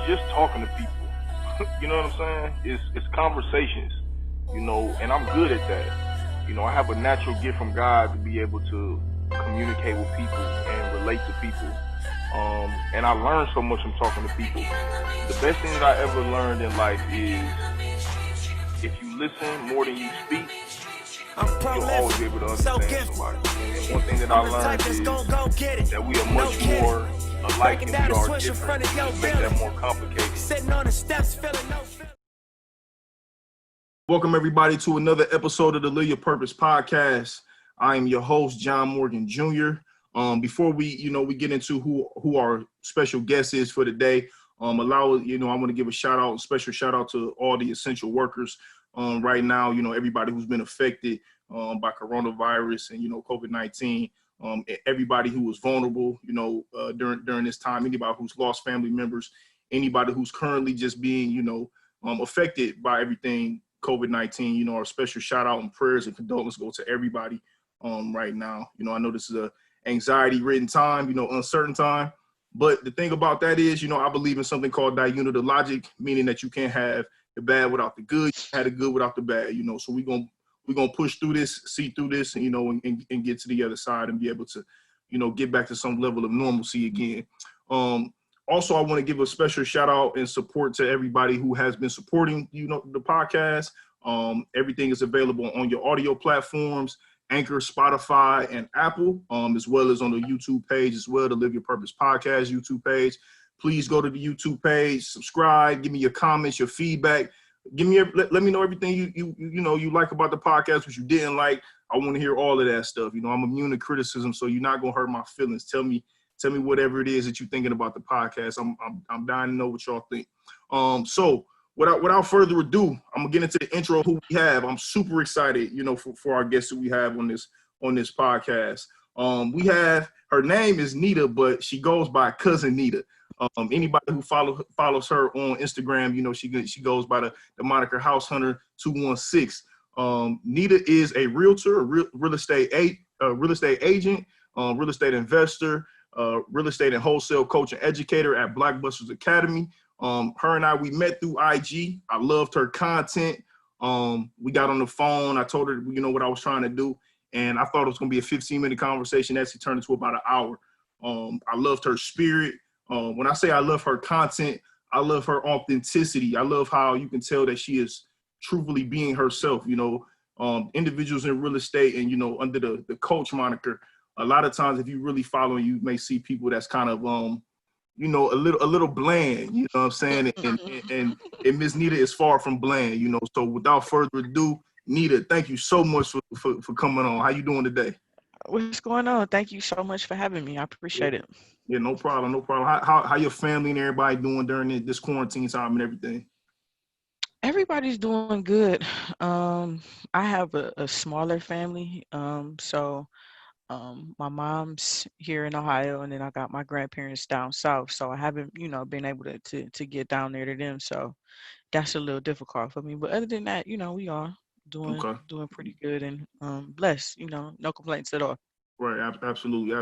just talking to people. You know what I'm saying? It's conversations. And I'm good at that. I have a natural gift from God to be able to communicate with people and relate to people. And I learned so much from talking to people. The best thing that I ever learned in life is if you listen more than you speak, you'll always be able to understand somebody. And one thing that I learned is that we are much more alike than we are different. Just make that more complicated. Sitting on the steps, feeling no. Welcome everybody to another episode of the Live Your Purpose podcast. I am your host, John Morgan Jr. Before we get into who our special guest is for today, I want to give a special shout out to all the essential workers right now. Everybody who's been affected by coronavirus and COVID-19. Everybody who was vulnerable, during this time. Anybody who's lost family members. Anybody who's currently just being, affected by everything COVID-19. Our special shout out and prayers and condolences go to everybody right now. I know this is a anxiety-ridden time, uncertain time. But the thing about that is, I believe in something called diunity logic, meaning that you can't have the bad without the good, you had the good without the bad, So we're gonna push through this, see through this, and and get to the other side and be able to, get back to some level of normalcy again. Also, I want to give a special shout out and support to everybody who has been supporting, the podcast. Everything is available on your audio platforms, Anchor, Spotify, and Apple, as well as on the YouTube page as well, the Live Your Purpose podcast YouTube page. Please go to the YouTube page, subscribe, give me your comments, your feedback. Let me know everything you like about the podcast, what you didn't like. I want to hear all of that stuff. I'm immune to criticism, so you're not gonna hurt my feelings. Tell me whatever it is that you're thinking about the podcast. I'm dying to know what y'all think. So without further ado, I'm gonna get into the intro of who we have. I'm super excited, for our guests that we have on this podcast. We have, her name is Nita, but she goes by Cousin Nita. Anybody who follows her on Instagram, she goes by the moniker House Hunter 216. Nita is a realtor, a real estate agent, real estate investor, real estate and wholesale coach and educator at Blockbusters Academy. Her and we met through IG. I loved her content. We got on the phone. I told her, what I was trying to do. And I thought it was going to be a 15-minute conversation. Actually turned into about an hour. I loved her spirit. When I say I love her content, I love her authenticity. I love how you can tell that she is truthfully being herself. Individuals in real estate and, under the coach moniker, a lot of times if you really follow, you may see people that's kind of, a little bland, you know what I'm saying? And Miss Nita is far from bland, So without further ado, Nita, thank you so much for coming on. How you doing today? What's going on? Thank you so much for having me. I appreciate it. Yeah, no problem. How your family and everybody doing during this quarantine time and everything? Everybody's doing good. I have a smaller family. So my mom's here in Ohio, and then I got my grandparents down south. So I haven't, been able to get down there to them. So that's a little difficult for me. But other than that, we are doing pretty good and blessed. No complaints at all. Right, absolutely.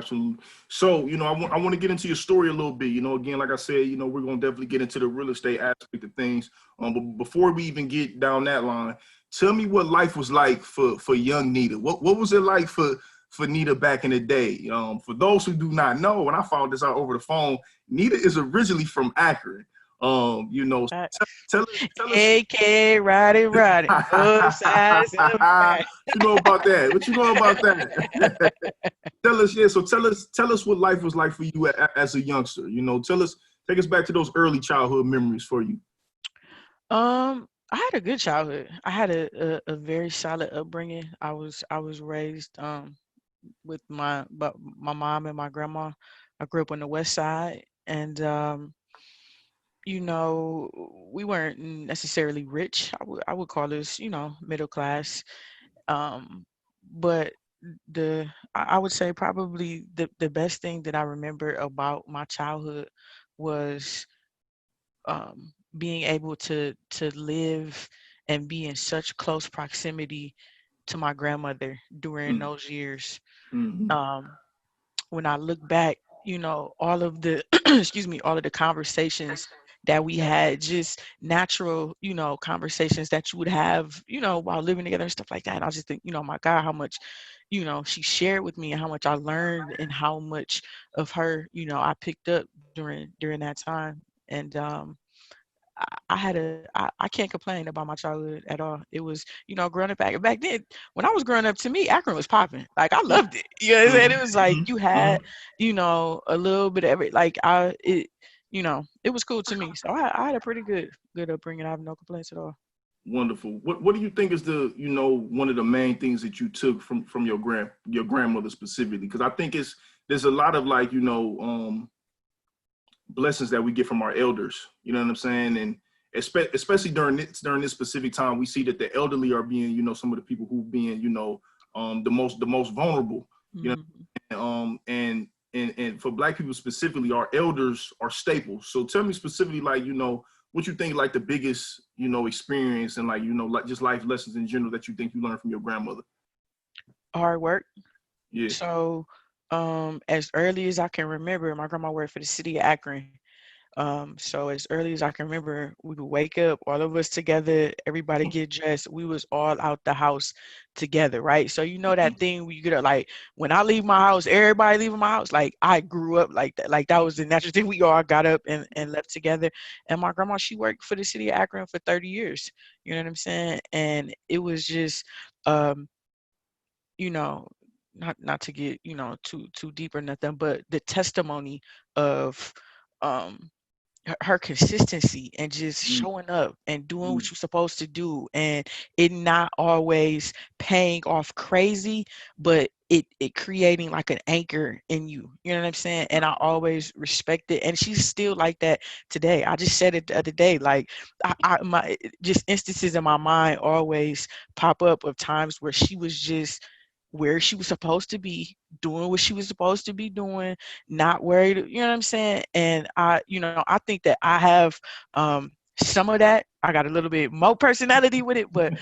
So, I want to get into your story a little bit. Again, like I said, we're going to definitely get into the real estate aspect of things. But before we even get down that line, tell me what life was like for young Nita. What was it like for Nita back in the day? For those who do not know, when I found this out over the phone, Nita is originally from Akron. Tell us. AK, Roddy. Both sides of the back. You know about that? What you know about that? Tell us what life was like for you as a youngster. Take us back to those early childhood memories for you. I had a good childhood. I had a very solid upbringing. I was raised with my mom and my grandma. I grew up on the west side, and we weren't necessarily rich. I would call us, middle class. But I would say probably the best thing that I remember about my childhood was being able to live and be in such close proximity to my grandmother during those years. Mm-hmm. When I look back, all of the all of the conversations that we had just natural, conversations that you would have, while living together and stuff like that. And I just think, my God, how much, she shared with me and how much I learned and how much of her, I picked up during that time. And I had I can't complain about my childhood at all. It was, growing up back then, when I was growing up, to me, Akron was popping. Like I loved it. You know what I'm saying? It was like you had, a little bit of every, like it was cool to me. So I had a pretty good upbringing. I have no complaints at all. Wonderful. What do you think is the, one of the main things that you took from your grandmother specifically? Because I think there's a lot of like, blessings that we get from our elders. You know what I'm saying? And especially during this specific time, we see that the elderly are being, some of the people who being, the most vulnerable. You Mhm. know, and for Black people specifically, our elders are staples. So tell me specifically, like, what you think, like the biggest, experience and like, like just life lessons in general that you think you learned from your grandmother. Hard work. Yeah. So, as early as I can remember, my grandma worked for the city of Akron. So as early as I can remember, we would wake up, all of us together, everybody get dressed. We was all out the house together, right? So you know that thing where you get up, like when I leave my house, everybody leaving my house. Like I grew up like that. Like that was the natural thing. We all got up and left together. And my grandma, she worked for the city of Akron for 30 years. You know what I'm saying? And it was just um, you know, not to get, too deep or nothing, but the testimony of um her consistency and just Mm, showing up and doing what mm, you're supposed to do, and it not always paying off crazy, but it creating like an anchor in you. You know what I'm saying? And I always respect it. And she's still like that today. I just said it the other day. Like my just instances in my mind always pop up of times where she was just where she was supposed to be, doing what she was supposed to be doing, not worried, you know what I'm saying? And I think that I have some of that. I got a little bit more personality with it, but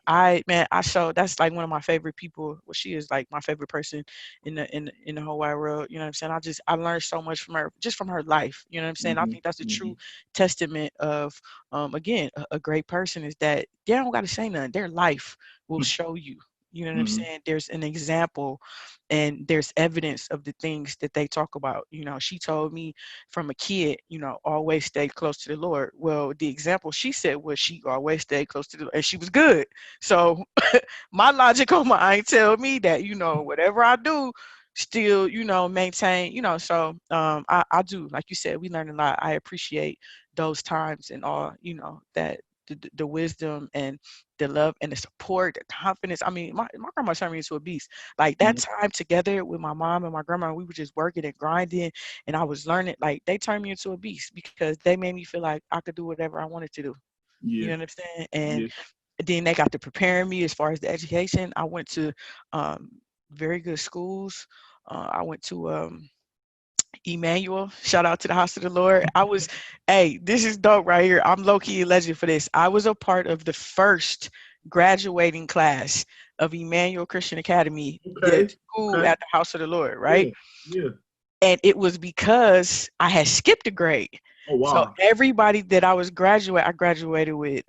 I show that's like one of my favorite people. Well, she is like my favorite person in the whole wide world. You know what I'm saying? I learned so much from her, just from her life. You know what I'm saying? I mhm, think that's a true mhm, testament of again a great person is that they don't got to say nothing. Their life will show you. You know what I'm mhm, saying? There's an example and there's evidence of the things that they talk about. She told me from a kid, always stay close to the Lord. Well, the example she said was she always stayed close to the Lord and she was good. So my logical mind tell me that, whatever I do, still, maintain, so I do, like you said, we learn a lot. I appreciate those times and all, that the wisdom and the love and the support, the confidence. I mean, my grandma turned me into a beast. Like that mhm. time together with my mom and my grandma, we were just working and grinding, and I was learning. Like they turned me into a beast because they made me feel like I could do whatever I wanted to do. You Yeah. know what I'm saying? And Yeah. then they got to preparing me as far as the education. I went to um, very good schools. I went to Emmanuel. Shout out to the House of the Lord. Hey, this is dope right here. I'm low key a legend for this. I was a part of the first graduating class of Emmanuel Christian Academy, the Okay. school Okay. at the House of the Lord, right? Yeah. Yeah. And it was because I had skipped a grade. Oh So wow. everybody that I graduated with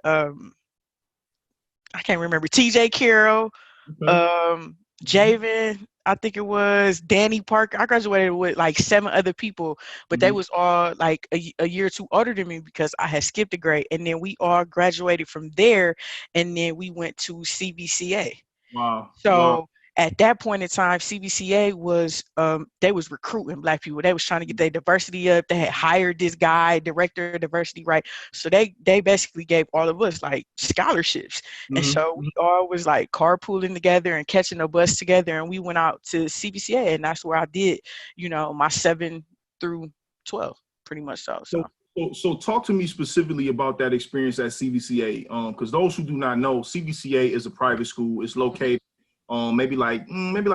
I can't remember TJ Carroll, Okay. um, Mhm, Javen, I think it was Danny Parker. I graduated with like 7 other people, but they mhm. was all like a year or two older than me because I had skipped a grade. And then we all graduated from there, and then we went to CBCA. Wow. Wow. So at that point in time, CBCA was they was recruiting black people. They was trying to get their diversity up. They had hired this guy, director of diversity, right? So they basically gave all of us like scholarships. And Mhm, so we mhm. all was like carpooling together and catching a bus together, and we went out to CBCA, and that's where I did, my 7 through 12, pretty much so. So, So so talk to me specifically about that experience at CVCA. Because those who do not know, CVCA is a private school. It's mhm, located maybe like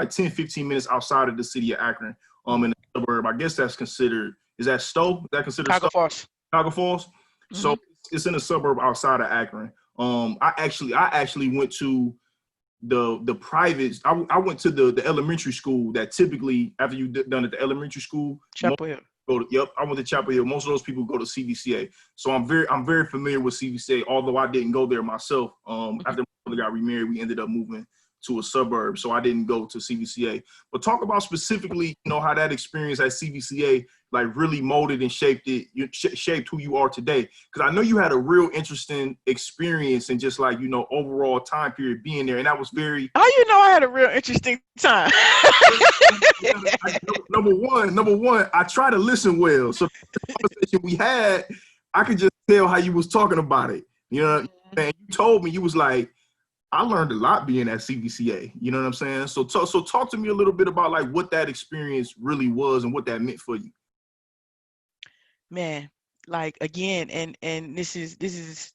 10, 15 minutes outside of the city of Akron, mhm. in the suburb. I guess that's considered, is that Stowe? Is that considered Chicago Stowe? Falls. Chicago Falls? So Hmm. it's in a suburb outside of Akron. I actually went to the private. I went to the elementary school that typically after you done at the elementary school, Chapel Hill. Go to, yep, I went to Chapel Hill. Most of those people go to CVCA, so I'm very familiar with CVCA. Although I didn't go there myself. After my brother got remarried, we ended up moving to a suburb, so I didn't go to CVCA. But talk about specifically, how that experience at CVCA like really molded and shaped it, shaped who you are today. Because I know you had a real interesting experience and just like overall time period being there, and that was very. Oh, I had a real interesting time. Number one, I try to listen well. So the conversation we had, I could just tell how you was talking about it. And you told me you was like, I learned a lot being at CVCA. You know what I'm saying? So talk to me a little bit about like what that experience really was and what that meant for you. Man, like again, and this is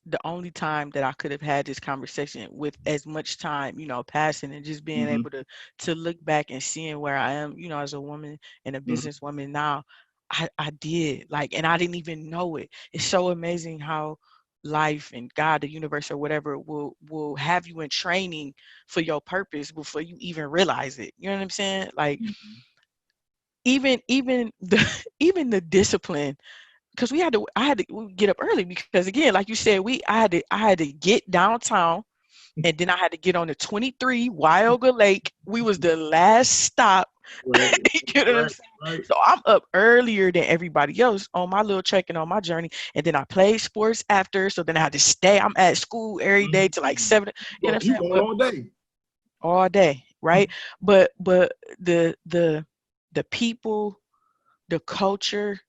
the only time that I could have had this conversation with as much time, passing, and just being Mm-hmm. able to look back and seeing where I am, as a woman and a Mm-hmm. businesswoman now. I did, like, and I didn't even know it. It's so amazing how life and God, the universe, or whatever will have you in training for your purpose before you even realize it. You know what I'm saying? Like, even the even the discipline, because I had to get up early, because again, like you said, I had to get downtown, and then I had to get on the 23 Wyoga Lake. We was the last stop. Right, You know what I'm right, saying? right. So I'm up earlier than everybody else on my little trekking on my journey, and then I played sports after. So then I had to stay. I'm at school every day to like Mm-hmm. 7. You know what I'm You saying? going But all day. all day, right? But the people, the culture,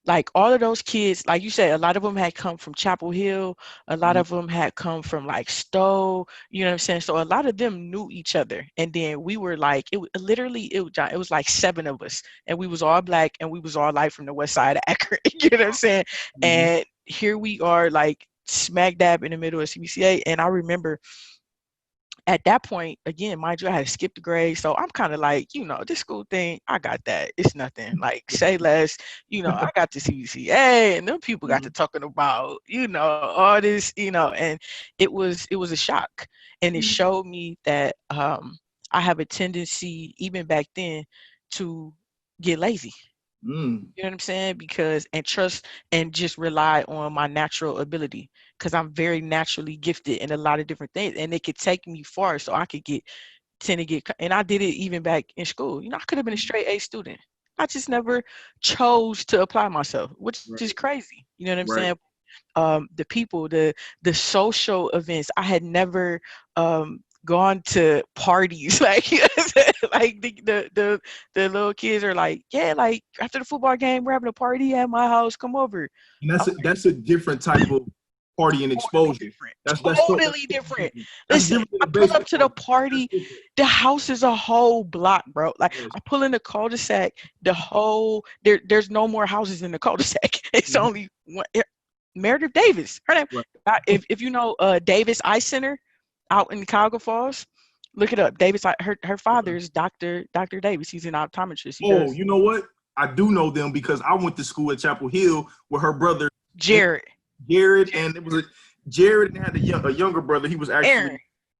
like all of those kids, like you said, a lot of them had come from Chapel Hill, a lot Mm-hmm. of them had come from like Stowe, you know what I'm saying? So a lot of them knew each other. And then we were like, it was like 7 of us, and we was all black, and we was all like from the west side of Akron, you know what I'm saying? Mm-hmm. And here we are, like smack dab in the middle of CBCA. And I remember at that point, again, mind you, I had skipped the grade. So I'm kind of like, this school thing, I got that. It's nothing. Like, say less, I got the CCA, and them people got Mm-hmm. to talking about, all this, and it was a shock. And it showed me that I have a tendency, even back then, to get lazy. Mm-hmm. You know what I'm saying? Because and trust and just rely on my natural ability, because I'm very naturally gifted in a lot of different things, and it could take me far. So I could tend to and I did it even back in school. I could have been a straight A student. I just never chose to apply myself, which is Right, crazy. You know what I'm saying? right. The people, the social events. I had never gone to parties like like the little kids are like, yeah, like after the football game, we're having a party at my house. Come over. And I'm that's a different type of party and totally exposure. different. That's Totally different. different. That's Listen, different than I a pull up baseball to the party. That's party, different. the house is a whole block, bro. Like Yes. I pull in the cul-de-sac, there's no more houses in the cul-de-sac. It's Mhm. only one. Meredith Davis. Her name. Right. If you know Davis Eye Center out in Cuyahoga Falls, look it up. Davis. Her father is Dr. Davis. He's an optometrist. He Oh, does you know what? I do know them because I went to school at Chapel Hill with her brother Jared. Jared, and it was Jared and had a younger brother. He was actually Aaron.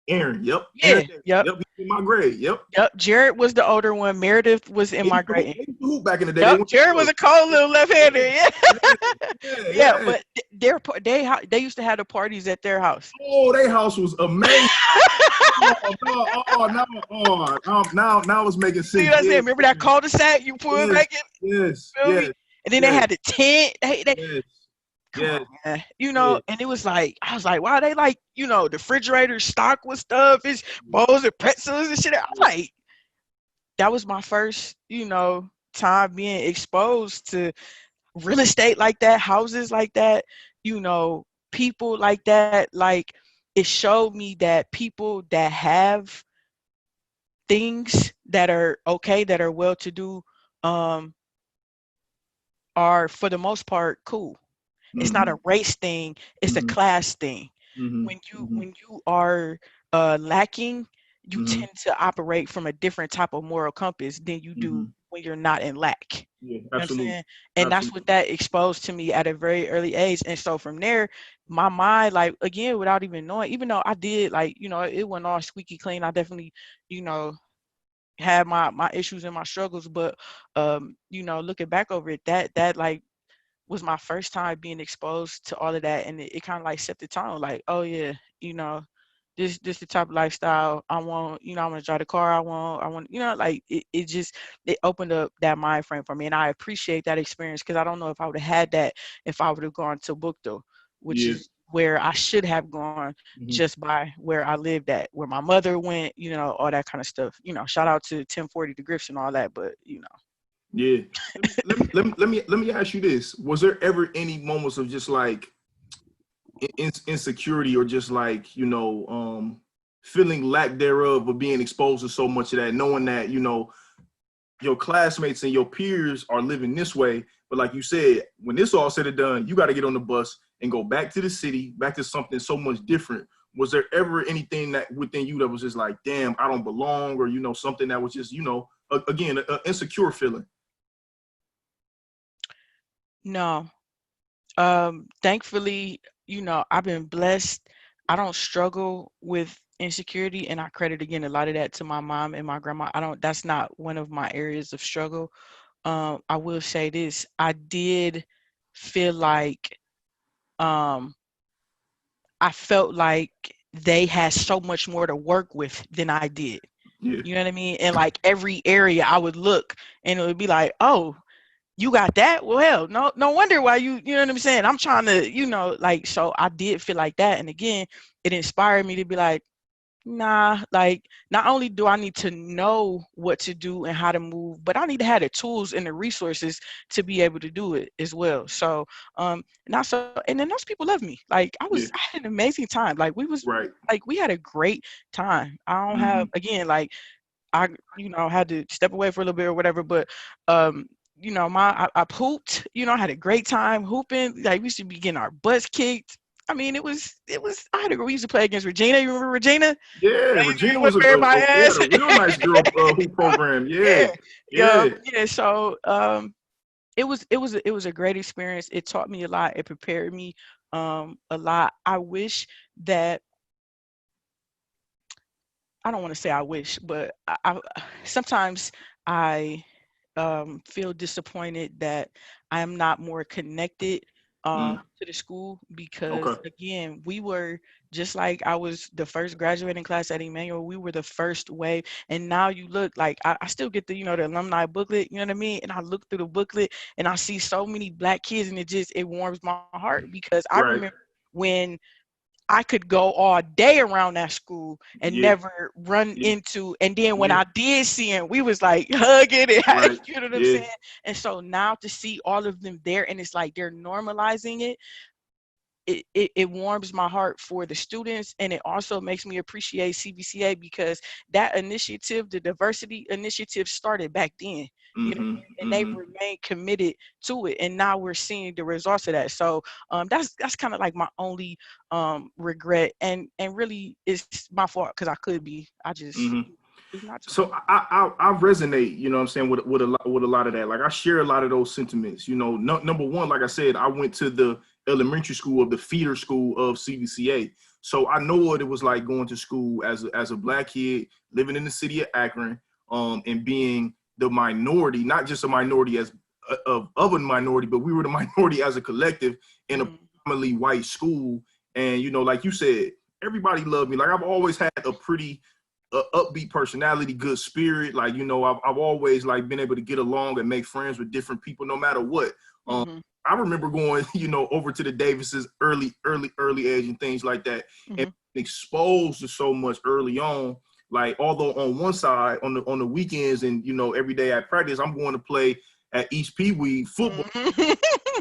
Aaron. Yep, Aaron. Yeah. Yep. Yep, he was in my grade. Yep. Yep. Jared was the older one. Meredith was in They my used to hoop, grade. they used to hoop back in the day. They Yep, went to Jared was clubs. a cold little left-hander. Yeah, Yeah, yeah. yeah. But they used to have the parties at their house. Oh, their house was amazing. Oh, no, now it's making See sense. what I'm saying? Yeah, Remember that cul-de-sac you pulled yes, back in? yes, Feel me? yes, And then they yes, had the tent. They yes, come yes, on, man. yes. And it was like I was like, wow, they like the refrigerator stocked with stuff. It's bowls of pretzels and shit. I was like, that was my first time being exposed to real estate like that, houses like that, people like that. Like it showed me that people that have things that are okay, that are well to do, um, are for the most part cool. It's not Mm-hmm, a race thing, it's a mm-hmm, class thing. mm-hmm, When you are lacking, you mm-hmm, tend to operate from a different type of moral compass than you do mm-hmm. when you're not in lack. Yeah, You know what I'm absolutely, saying? And that's what absolutely. that exposed to me at a very early age. And so from there, my mind, like again, without even knowing, even though I did, like, it went all squeaky clean. I definitely, you know, had my issues and my struggles, but you know, looking back over it, that like was my first time being exposed to all of that, and it kind of like set the tone. Like, oh yeah, you know, this the type of lifestyle I want. You know, I want to drive the car I want. You know, like it just it opened up that mind frame for me, and I appreciate that experience because I don't know if I would have had that if I would have gone to Bookto, which Yeah. is where I should have gone Hmm. just by where I lived at, where my mother went. You know, all that kind of stuff. You know, shout out to 1040 the Griffs and all that, but you know. Yeah. Let me ask you this: was there ever any moments of just like insecurity, or just like, feeling lack thereof, of being exposed to so much of that, knowing that, your classmates and your peers are living this way, but like you said, when this all said and done, you got to get on the bus and go back to the city, back to something so much different. Was there ever anything that within you that was just like, damn, I don't belong, or something that was just, again, an insecure feeling? No. Thankfully, you know, I've been blessed. I don't struggle with insecurity, and I credit again a lot of that to my mom and my grandma. I don't That's not one of my areas of struggle. I will say this. I did feel like um I felt like they had so much more to work with than I did. Yeah. You know what I mean? And like every area I would look and it would be like, oh, you got that? Well, hell, no wonder why you know what I'm saying? I'm trying to, you know, like, so I did feel like that. And again, it inspired me to be like, nah, like, not only do I need to know what to do and how to move, but I need to have the tools and the resources to be able to do it as well. So, and then those people love me. Like, Yeah. I had an amazing time. Right. Like, we had a great time. I don't have, Hmm. again, like, I, you know, had to step away for a little bit or whatever, but um, you know, I pooped, you know, I had a great time hooping. Like, we should be getting our butts kicked. I mean, we used to play against Regina. You remember Regina? Yeah, Baby, Regina whip was a, everybody they had ass. a real nice girl hoop program. Yeah. Yeah. Yeah. Yeah. Yeah. So it was a great experience. It taught me a lot. It prepared me a lot. I wish that I don't want to say I wish, but I sometimes I feel disappointed that I am not more connected Mm. to the school because, Okay. again, we were just like I was the first graduating class at Emmanuel. We were the first wave, and now you look like I still get the the alumni booklet. You know what I mean? And I look through the booklet and I see so many black kids, and it warms my heart because I Right. remember when I could go all day around that school and Yeah. never run Yeah. into. And then when Yeah. I did see him, we was like hugging it. Right. You know what I'm Yeah. saying? And so now to see all of them there, and it's like they're normalizing it, it warms my heart for the students, and it also makes me appreciate CBCA because that initiative, the diversity initiative, started back then, you know, Hmm. and they've Hmm. remained committed to it, and now we're seeing the results of that. So that's kind of like my only regret, and really it's my fault because I could be. I just Hmm. it's not to So be. I resonate, what I'm saying, with a lot of that. Like, I share a lot of those sentiments. No, number one, like I said, I went to the elementary school of the feeder school of CVCA, so I know what it was like going to school as a black kid living in the city of Akron, and being the minority, not just a minority as of a minority, but we were the minority as a collective in a Mm-hmm. predominantly white school. And like you said, everybody loved me. Like, I've always had a pretty upbeat personality, good spirit. Like, I've always like been able to get along and make friends with different people, no matter what. Um, Mm-hmm. I remember going, over to the Davidsons early age and things like that, and Mm-hmm. exposed to so much early on. Like, although on one side, on the weekends and every day at practice, I'm going to play at East Pee Wee football, Mm-hmm.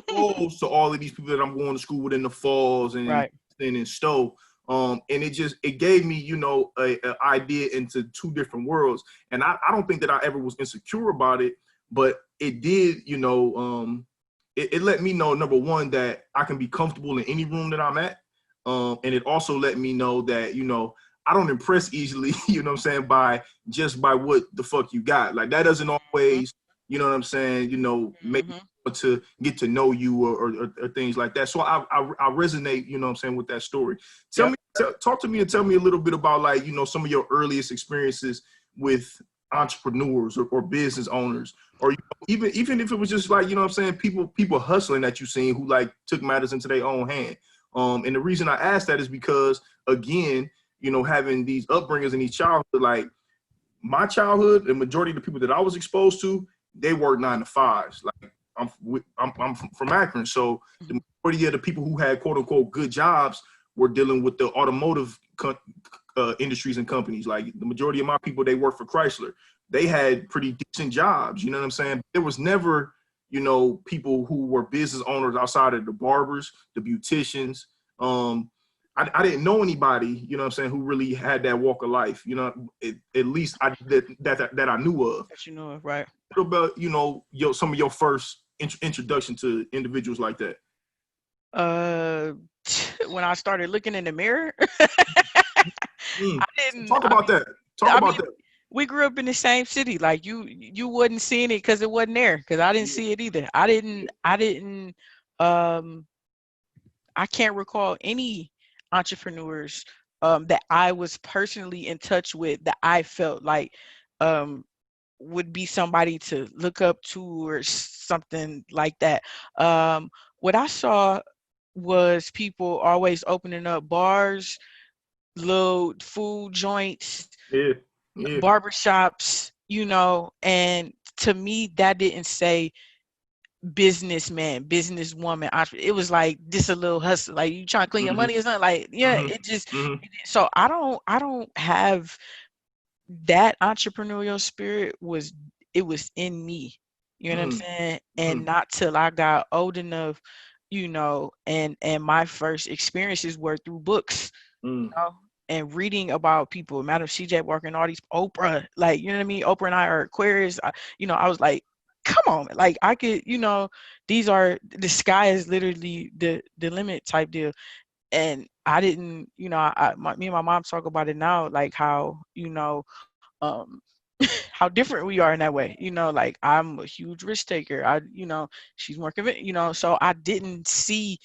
exposed to all of these people that I'm going to school with in the falls and Right. in Stowe. And it gave me, a idea into two different worlds. And I don't think that I ever was insecure about it, but it did, it let me know, number one, that I can be comfortable in any room that I'm at. And it also let me know that, I don't impress easily, what I'm saying, by what the fuck you got. Like, that doesn't always, what I'm saying, make Mm-hmm. to get to know you, or things like that. So I resonate, what I'm saying, with that story. Yep. Talk to me and tell me a little bit about, like, some of your earliest experiences with entrepreneurs or business owners, or even if it was just like, you know what I'm saying, people hustling that you seen who like took matters into their own hand. And the reason I asked that is because, again, you know, having these upbringings in these childhood, like my childhood, the majority of the people that I was exposed to, they worked 9 to 5s. Like I'm from Akron, so the majority of the people who had quote unquote good jobs were dealing with the automotive industries and companies. Like the majority of my people, they worked for Chrysler. They had pretty decent jobs. You know what I'm saying? There was never, you know, people who were business owners outside of the barbers, the beauticians. I didn't know anybody, you know what I'm saying, who really had that walk of life. You know, at least that I knew of. That you know of, right? What about, you know, some of your first introduction to individuals like that? Uh, when I started looking in the mirror, Mm. I didn't. Talk about that. Talk I about mean, that. we grew up in the same city. Like you wasn't seeing it because it wasn't there. Because I didn't see it either. I didn't. Um, I can't recall any entrepreneurs that I was personally in touch with that I felt like um would be somebody to look up to or something like that. What I saw was people always opening up bars, little food joints, Yeah, yeah. barbershops, you know, and to me that didn't say businessman, businesswoman, it was like just a little hustle, like you trying to clean your Mm-hmm, money or something. Like, yeah, mm-hmm, it just mm-hmm, so I don't have that entrepreneurial spirit. It was in me, you know what I'm saying? mm-hmm, And not till I got old enough, you know, and my first experiences were through books, mm-hmm, you know, and reading about people, Madam CJ Walker and all these Oprah, like, you know what I mean? Oprah and I are Aquarius. You know, I was like, come on, like I could, you know, the sky is literally the limit type deal. And I didn't, you know, me and my mom talk about it now, like how, you know, um how different we are in that way. You know, like I'm a huge risk taker. You know, she's more convinced, you know, so I didn't see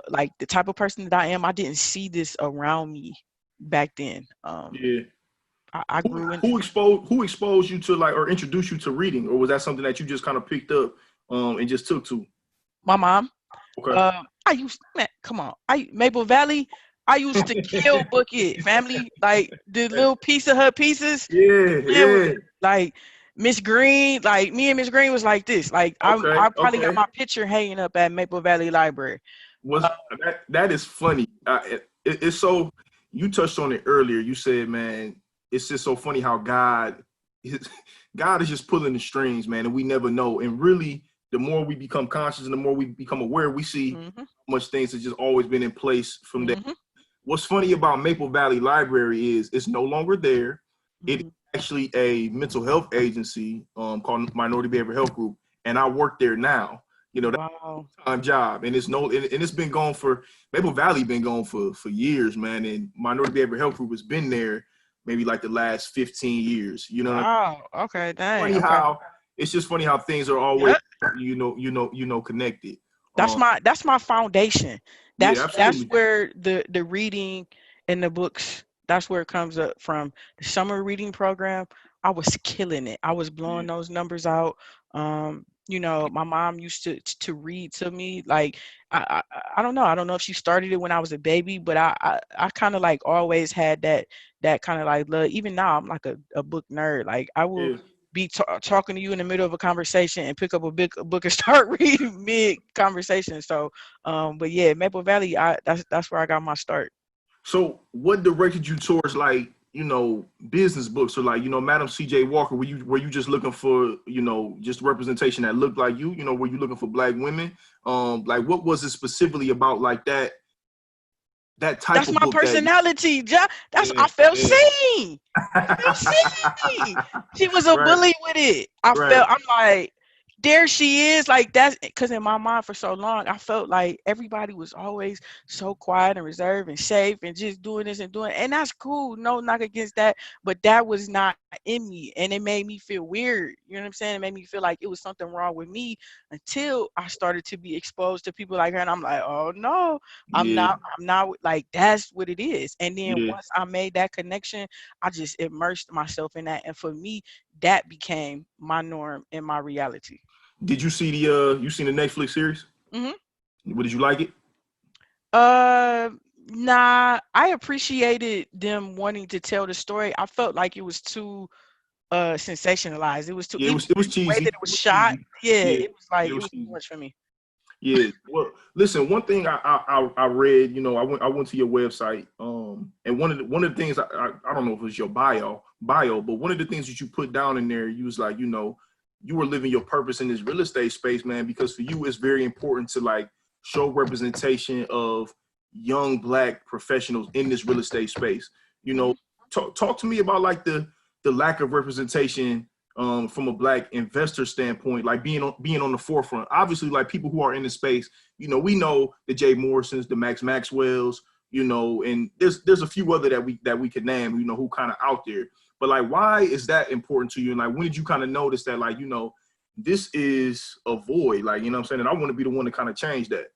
like the type of person that I am, I didn't see this around me back then. yeah. I grew in Who exposed you to, like, or introduced you to reading, or was that something that you just kind of picked up and just took to? my mom. Okay. I used, man, come on. Maple Valley, I used to kill book it, family. Like the little piece of her pieces, Yeah, playing with yeah. it. Like Miss Green, like me and Miss Green was like this. Like Okay, I probably got okay. my picture hanging up at Maple Valley Library. Was that is funny. It's so, you touched on it earlier. You said, man, it's just so funny how God is just pulling the strings, man, and we never know. And really, the more we become conscious and the more we become aware, we see Mm-hmm. how much things have just always been in place from there. Mm-hmm. What's funny about Maple Valley Library is it's no longer there. It's Mm-hmm. actually a mental health agency called Minority Behavioral Health Group, and I work there now. You know, that's Wow. a time job, and it's been going for, Maple Valley been going for years, man. And Minority Behavioral Health Group has been there maybe like the last 15 years. You know what I mean? Wow. Okay. Dang. Funny Okay. how it's just funny how things are always, Yep. connected. Um, That's my foundation. yeah, That's absolutely. where the reading and the books, that's where it comes up from. The summer reading program, I was killing it. I was Yeah, blowing those numbers out. You know, my mom used to read to me. Like I don't know. I don't know if she started it when I was a baby, but I kind of like always had that kind of like love. Even now, I'm like a book nerd. Like I will yeah. be talking to you in the middle of a conversation and pick up a book and start reading mid conversation. So, but yeah, Maple Valley, that's where I got my start. So what directed you towards, like, business books, or like, Madam CJ Walker? Were you just looking for, just representation that looked like you? Were you looking for black women? Like, what was it specifically about, like, that type That's of my book that personality. That's yeah, I felt yeah. seen. I felt seen. She was a Right, bully with it. right. I'm like, there she is. Like that's because in my mind for so long, I felt like everybody was always so quiet and reserved and safe and just doing this and doing, and that's cool. No knock against that, but that was not in me, and it made me feel weird. You know what I'm saying? It made me feel like it was something wrong with me until I started to be exposed to people like her, and I'm like, oh no, I'm Yeah, not. I'm not like that's what it is. And then yeah. once I made that connection, I just immersed myself in that, and for me, that became my norm and my reality. Did you see you seen the Netflix series? Mhm. What, did you like it? Uh, nah, I appreciated them wanting to tell the story. I felt like it was too sensationalized. It was too Yeah, even it was the way cheesy. that it It was was shot. cheesy. Yeah, Yeah, it was like it it was was too cheesy. much for me. Yeah. Well, listen. One thing I read. You know, I went to your website. And one of the things I don't know if it was your bio, but one of the things that you put down in there, you was like, you know, you were living your purpose in this real estate space, man, because for you it's very important to like show representation of young black professionals in this real estate space. You know, Mhm. talk to me about like the lack of representation from a black investor standpoint, like being on the forefront. Obviously, like people who are in the space, you know, we know the Jay Morrisons, the Max Maxwells, you know, and there's a few other that we could name, you know, who kind of out there. But like, why is that important to you? And like, when did you kind of notice that, like, you know, this is a void, like, you know what I'm saying? And I want to be the one to kind of change that.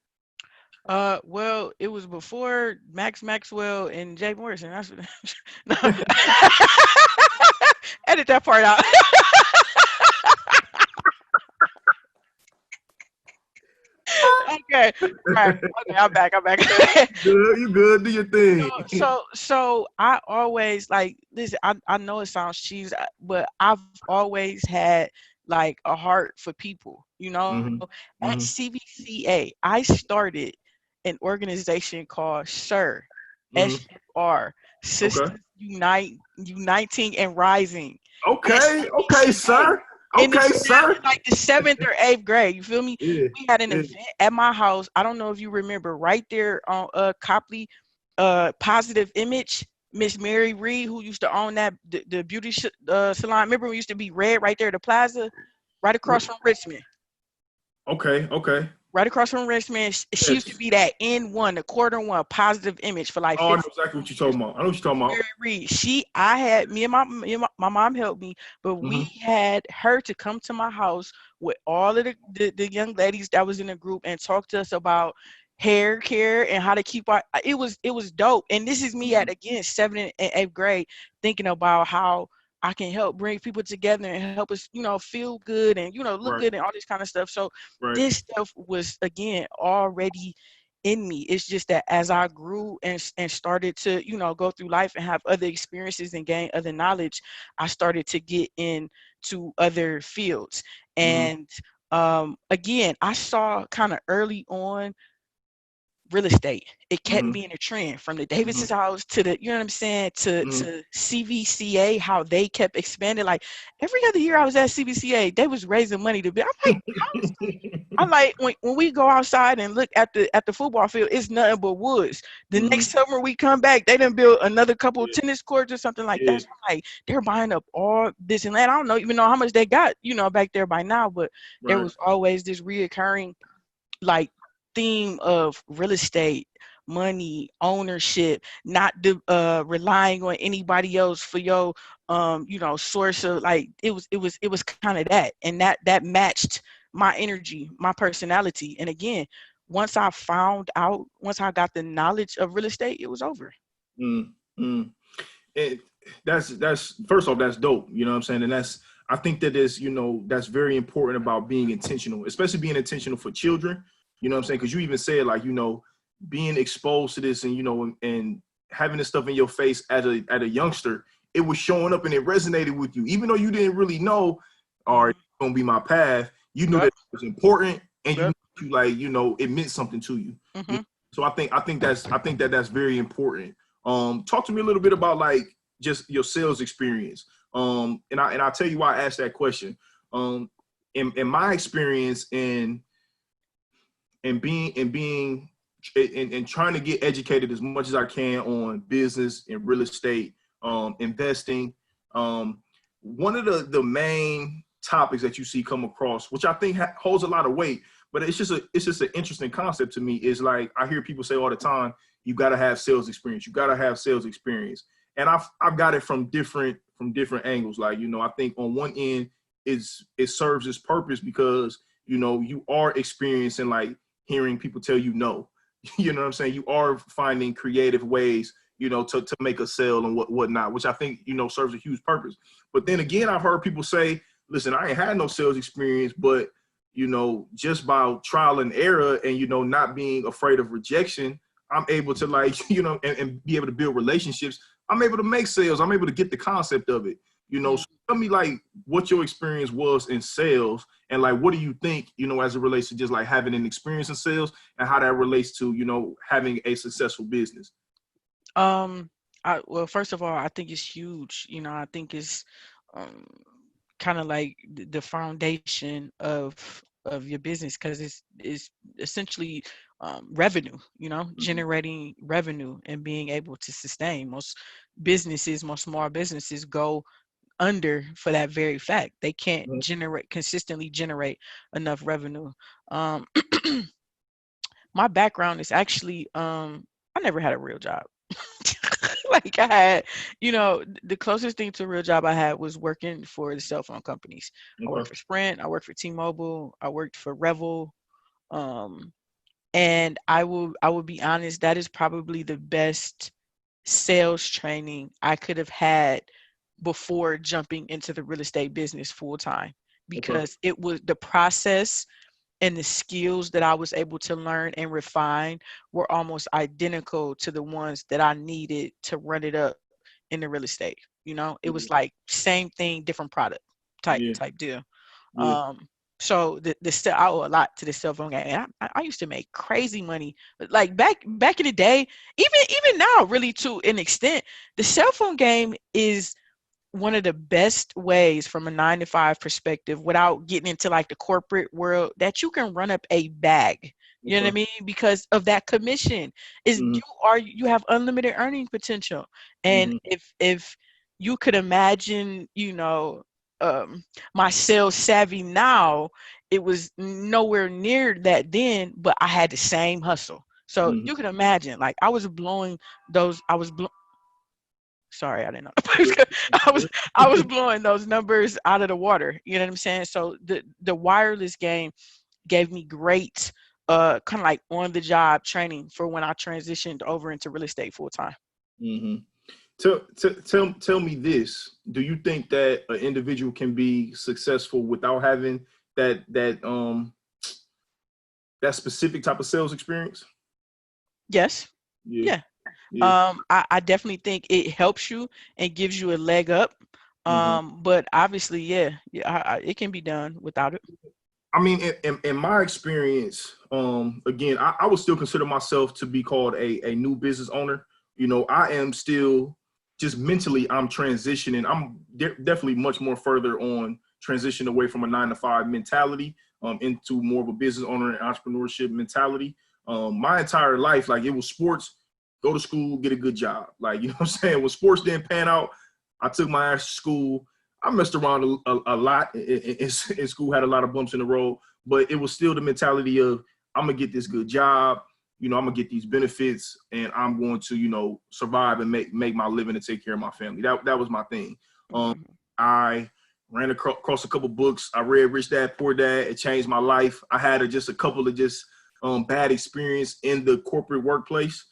Well, it was before Max Maxwell and Jay Morrison. That's what. No. Edit that part out. Okay, right. Okay, I'm back. I'm back. Good, you good? Do your No, thing. so I always like listen. I know it sounds cheesy, but I've always had like a heart for people. You know, hmm at hmm CVCA, I started an organization called SUR, hmm SUR, Okay. Sisters Uniting and Rising at Okay. Okay, CVCA. sir. In Okay, sir. like the seventh or eighth grade, you feel me? Yeah. We had an Yeah. event at my house. I don't know if you remember, right there on Copley, Positive Image. Miss Mary Reed, who used to own the beauty salon. Remember, we used to be red right there at the plaza, right across from Richmond. Okay. Okay. Right across from Richmond. She used to Yes. be that N1, the quarter one, Positive Image for like Oh, I know 15 exactly what you're years. talking about. I know what you're Miss talking about. Mary Reed. I had my mom helped me, but we hmm had her to come to my house with all of the young ladies that was in the group and talk to us about hair care and how to keep our. It was dope. And this is me hmm at again seventh and eighth grade thinking about how I can help bring people together and help us, feel good and look Right. good and all this kind of stuff. So Right. this stuff was again already in me. It's just that as I grew and started to, go through life and have other experiences and gain other knowledge, I started to get into other fields. hmm And again, I saw kind of early on real estate. It kept hmm being a trend from the hmm Davidson's house to the, you know what I'm saying, to CVCA, how they kept expanding. Like every other year I was at CVCA, they was raising money to be. I'm like, I like when we go outside and look at the football field, it's nothing but woods. The hmm next summer we come back, they done build another couple of Yeah. tennis courts or something like that. Yeah. So I'm like, they're buying up all this and that. I don't know even know how much they got, back there by now, but there Right. was always this reoccurring like theme of real estate, money, ownership, not relying on anybody else for your source of like it was kind of that, and that matched my energy, my personality. And again, once I got the knowledge of real estate, it was over. mm mm. And that's first off, that's dope. You know what I'm saying? And I think that is, you know, that's very important about being intentional, especially being intentional for children. You know what I'm saying? Because you even said like, you know, being exposed to this and and having this stuff in your face at a youngster, it was showing up and it resonated with you, even though you didn't really know, or it's Mhm. gonna be my path. You knew that Yep. it was important, and Yep. like, you know, it meant something to you. You know? Mhm. So I think that's very important. Talk to me a little bit about like just your sales experience. And I'll tell you why I asked that question. Um, in my experience in trying to get educated as much as I can on business and real estate, investing. One of the main topics that you see come across, which I think holds a lot of weight. But it's just an interesting concept to me. Is like I hear people say all the time, you got to have sales experience. You got to have sales experience, and I've got it from different angles. Like, you know, I think on one end it serves its purpose because, you know, you are experiencing like hearing people tell you no. You know what I'm saying? You are finding creative ways, you know, to make a sale and whatnot, which I think, you know, serves a huge purpose. But then again, I've heard people say, listen, I ain't had no sales experience, but, you know, just by trial and error and, you know, not being afraid of rejection, I'm able to, like, you know, and be able to build relationships. I'm able to make sales. I'm able to get the concept of it, you know. So tell me, like, what your experience was in sales, and like, what do you think, you know, as it relates to just like having an experience in sales and how that relates to, you know, having a successful business? Um, well, first of all, I think it's huge. You know, I think it's um, kind of like the foundation of your business because it's essentially revenue. You know, Mm-hmm. generating revenue and being able to sustain. Most small businesses go under for that very fact. They can't consistently generate enough revenue. Um, my background is actually I never had a real job. Like I had, you know, the closest thing to a real job I had was working for the cell phone companies. I worked Okay. for Sprint, I worked for T-Mobile, I worked for Revel. Um, and I will be honest, that is probably the best sales training I could have had before jumping into the real estate business full time Okay. because it was the process and the skills that I was able to learn and refine were almost identical to the ones that I needed to run it up in the real estate. You know, it Yeah. was like same thing, different product Yeah. type deal. Yeah. Um, so I owe a lot to the cell phone game. And I used to make crazy money, like back in the day, even now, really to an extent, the cell phone game is one of the best ways from a 9 to 5 perspective without getting into like the corporate world that you can run up a bag. You know what I Okay. mean? Because of that commission is Mm-hmm. you have unlimited earning potential. And Mm-hmm. if you could imagine, you know, my sales savvy now, it was nowhere near that then, but I had the same hustle. So Mm-hmm. you can imagine, like I was sorry, I didn't know. I was I was blowing those numbers out of the water. You know what I'm saying? So the wireless game gave me great kind of like on the job training for when I transitioned over into real estate full time. Mm-hmm. Tell me this. Do you think that an individual can be successful without having that specific type of sales experience? Yes. Yeah. Yeah. Yeah. I definitely think it helps you and gives you a leg up. Mm-hmm. But obviously, yeah, it can be done without it. I mean, in my experience, again, I would still consider myself to be called a new business owner. You know, I am still just mentally, I'm transitioning. I'm definitely much more further on transition away from a 9 to 5 mentality into more of a business owner and entrepreneurship mentality. My entire life, like it was sports, go to school, get a good job. Like, you know what I'm saying? When sports didn't pan out, I took my ass to school. I messed around a lot in school, had a lot of bumps in the road, but it was still the mentality of I'm gonna get this good job, you know, I'm gonna get these benefits, and I'm going to, you know, survive and make my living and take care of my family. That was my thing. Um, Mhm. I ran across a couple books. I read Rich Dad Poor Dad. It changed my life. I had just a couple of bad experience in the corporate workplace,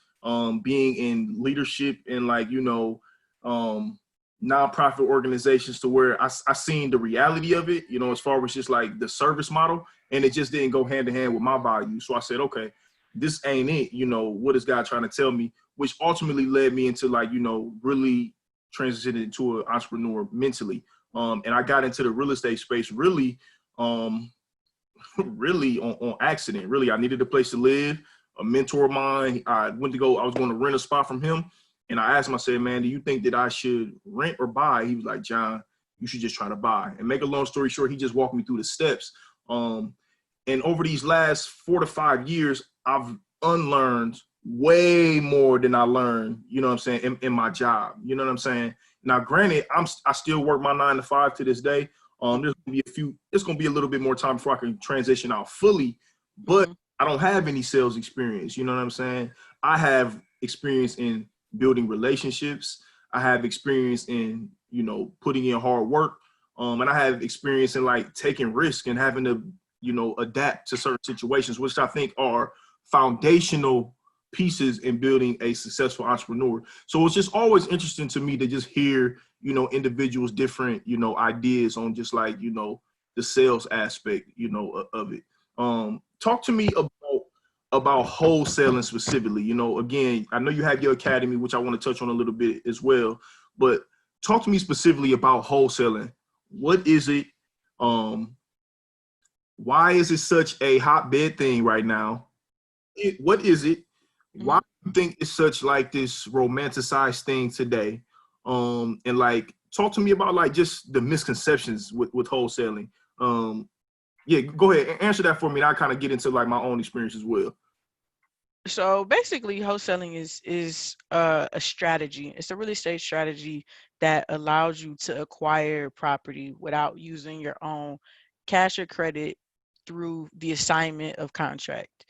being in leadership and like, you know, um, nonprofit organizations to where I seen the reality of it, you know, as far as just like the service model, and it just didn't go hand in hand with my values. So I said, okay, this ain't it. You know, what is God trying to tell me? Which ultimately led me into like, you know, really transitioning into an entrepreneur mentally. And I got into the real estate space really, really on accident. Really, I needed a place to live. A mentor of mine, I was going to rent a spot from him. And I asked him, I said, man, do you think that I should rent or buy? He was like, John, you should just try to buy. And make a long story short, he just walked me through the steps. Um, and over these last 4 to 5 years, I've unlearned way more than I learned, you know what I'm saying, in my job. You know what I'm saying? Now, granted, I still work my 9 to 5 to this day. There's gonna be it's gonna be a little bit more time before I can transition out fully, but Mm-hmm. I don't have any sales experience. You know what I'm saying? I have experience in building relationships. I have experience in, putting in hard work. And I have experience in like taking risk and having to, adapt to certain situations, which I think are foundational pieces in building a successful entrepreneur. So it's just always interesting to me to just hear, individuals' different, ideas on just like, the sales aspect, of it. Talk to me about wholesaling specifically. Again, I know you have your academy, which I want to touch on a little bit as well, but talk to me specifically about wholesaling. What is it? Why is it such a hotbed thing right now? What is it? Why Mm-hmm. do you think it's such like this romanticized thing today? And like talk to me about like just the misconceptions with wholesaling. Yeah, go ahead and answer that for me. And I kind of get into like my own experience as well. So basically, wholesaling is a strategy. It's a real estate strategy that allows you to acquire property without using your own cash or credit through the assignment of contract.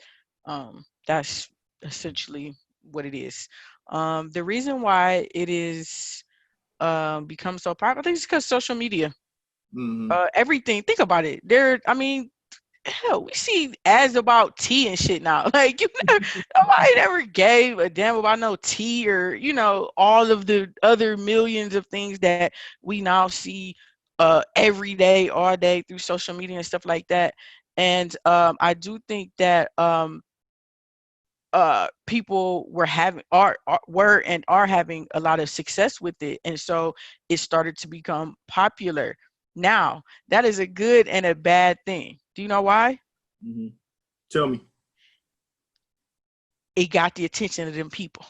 That's essentially what it is. The reason why it is become so popular, I think it's because social media. Mm-hmm. Everything. Think about it. I mean, hell, we see ads about tea and shit now. Like nobody ever gave a damn about no tea or all of the other millions of things that we now see every day, all day through social media and stuff like that. And I do think that people were and are having a lot of success with it, and so it started to become popular. Now that is a good and a bad thing. Do you know why? Mm-hmm. Tell me. It got the attention of them people.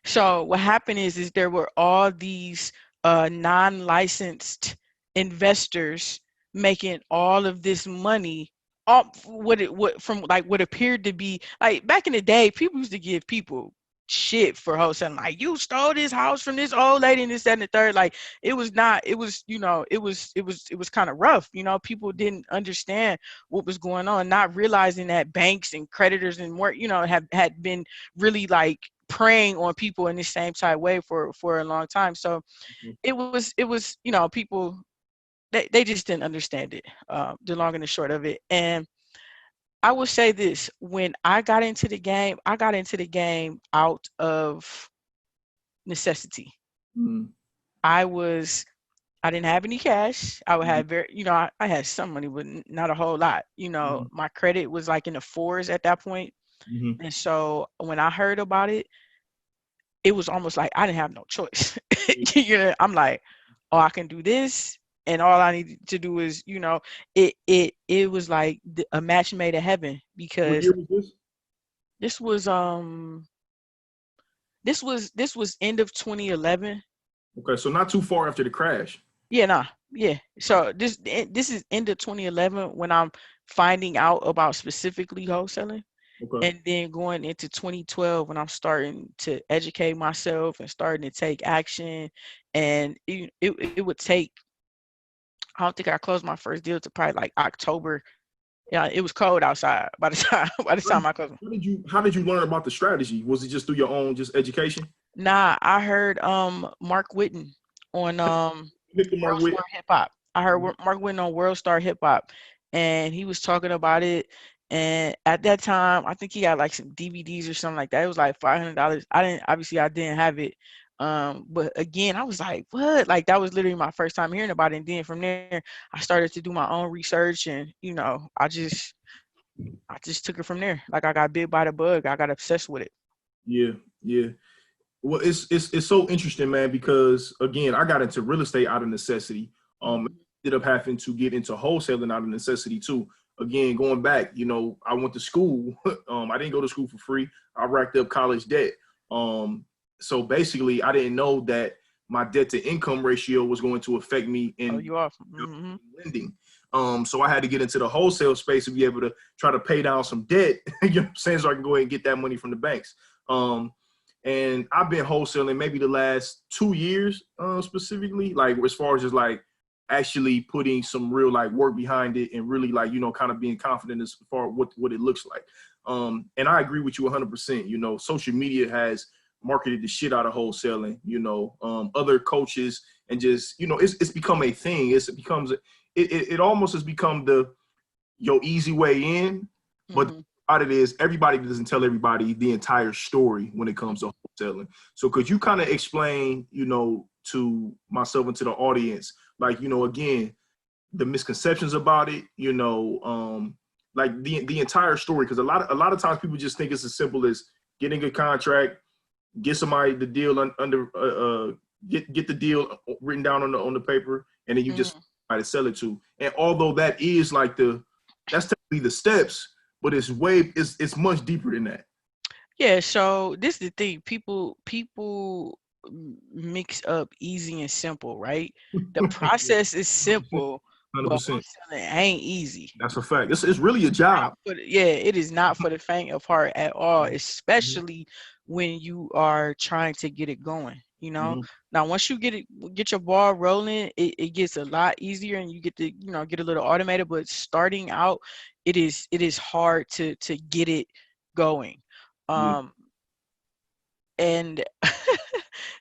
So what happened is there were all these non-licensed investors making all of this money off what from like what appeared to be like back in the day, people used to give people shit for wholesaling. Like, you stole this house from this old lady and this, that, and the third. Like, it was not, it was, it was kind of rough. People didn't understand what was going on, not realizing that banks and creditors and more, had been really like preying on people in the same type way for a long time. So it was people, they just didn't understand it, the long and the short of it. And I will say this: when I got into the game out of necessity. Mm-hmm. I didn't have any cash. I would Mm-hmm. have I had some money, but not a whole lot. My credit was like in the fours at that point. Mm-hmm. And so when I heard about it, it was almost like I didn't have no choice. I'm like, oh, I can do this, and all I need to do is, it was like a match made in heaven, What because year was this? this was this was end of 2011. Okay, so not too far after the crash. Yeah, nah, yeah. So this is end of 2011 when I'm finding out about specifically wholesaling. Okay. And then going into 2012 when I'm starting to educate myself and starting to take action. And it would take, I don't think I closed my first deal to probably like October. Yeah, it was cold outside by the time I closed. How did you learn about the strategy? Was it just through your own just education? Nah, I heard Mark Whitten on Victor Mark World Witt. Star Hip Hop. I heard Mark Whitten on World Star Hip Hop, and he was talking about it. And at that time, I think he had like some DVDs or something like that. It was like $500. I didn't have it. But again, I was like, what? Like, that was literally my first time hearing about it. And then from there, I started to do my own research, and I just took it from there. Like, I got bit by the bug. I got obsessed with it. Yeah, yeah. Well, it's so interesting, man, because again, I got into real estate out of necessity. Mhm. Ended up having to get into wholesaling out of necessity too. Again, going back, I went to school. I didn't go to school for free. I racked up college debt. So basically, I didn't know that my debt to income ratio was going to affect me Oh, in you off? Hmm. lending. So I had to get into the wholesale space to be able to try to pay down some debt. You know what I'm saying? So I can go ahead and get that money from the banks. And I've been wholesaling maybe the last 2 years, specifically, like as far as just like actually putting some real like work behind it and really like, kind of being confident as far what it looks like. And I agree with you 100%. Social media has marketed the shit out of wholesaling, other coaches, and just, it's become a thing. It almost has become the your easy way in, but Mm-hmm. about it is everybody doesn't tell everybody the entire story when it comes to wholesaling. So could you kind of explain, to myself and to the audience, like, again, the misconceptions about it, like the entire story? Because a lot of times people just think it's as simple as getting a contract, get somebody the deal under get the deal written down on the paper, and then you just Mm-hmm. try to sell it to. And although that is like that's technically the steps, but it's much deeper than that. Yeah, so this is the thing. People mix up easy and simple, right? The process is simple, but 100%. wholesaling ain't easy. That's a fact. It's really a job. Yeah, it is not for the faint of heart at all, Mhm. especially when you are trying to get it going, you know? Mhm. Now, once you get your ball rolling, it gets a lot easier and you get to, get a little automated, but starting out, it is hard to get it going. Yeah. Um, and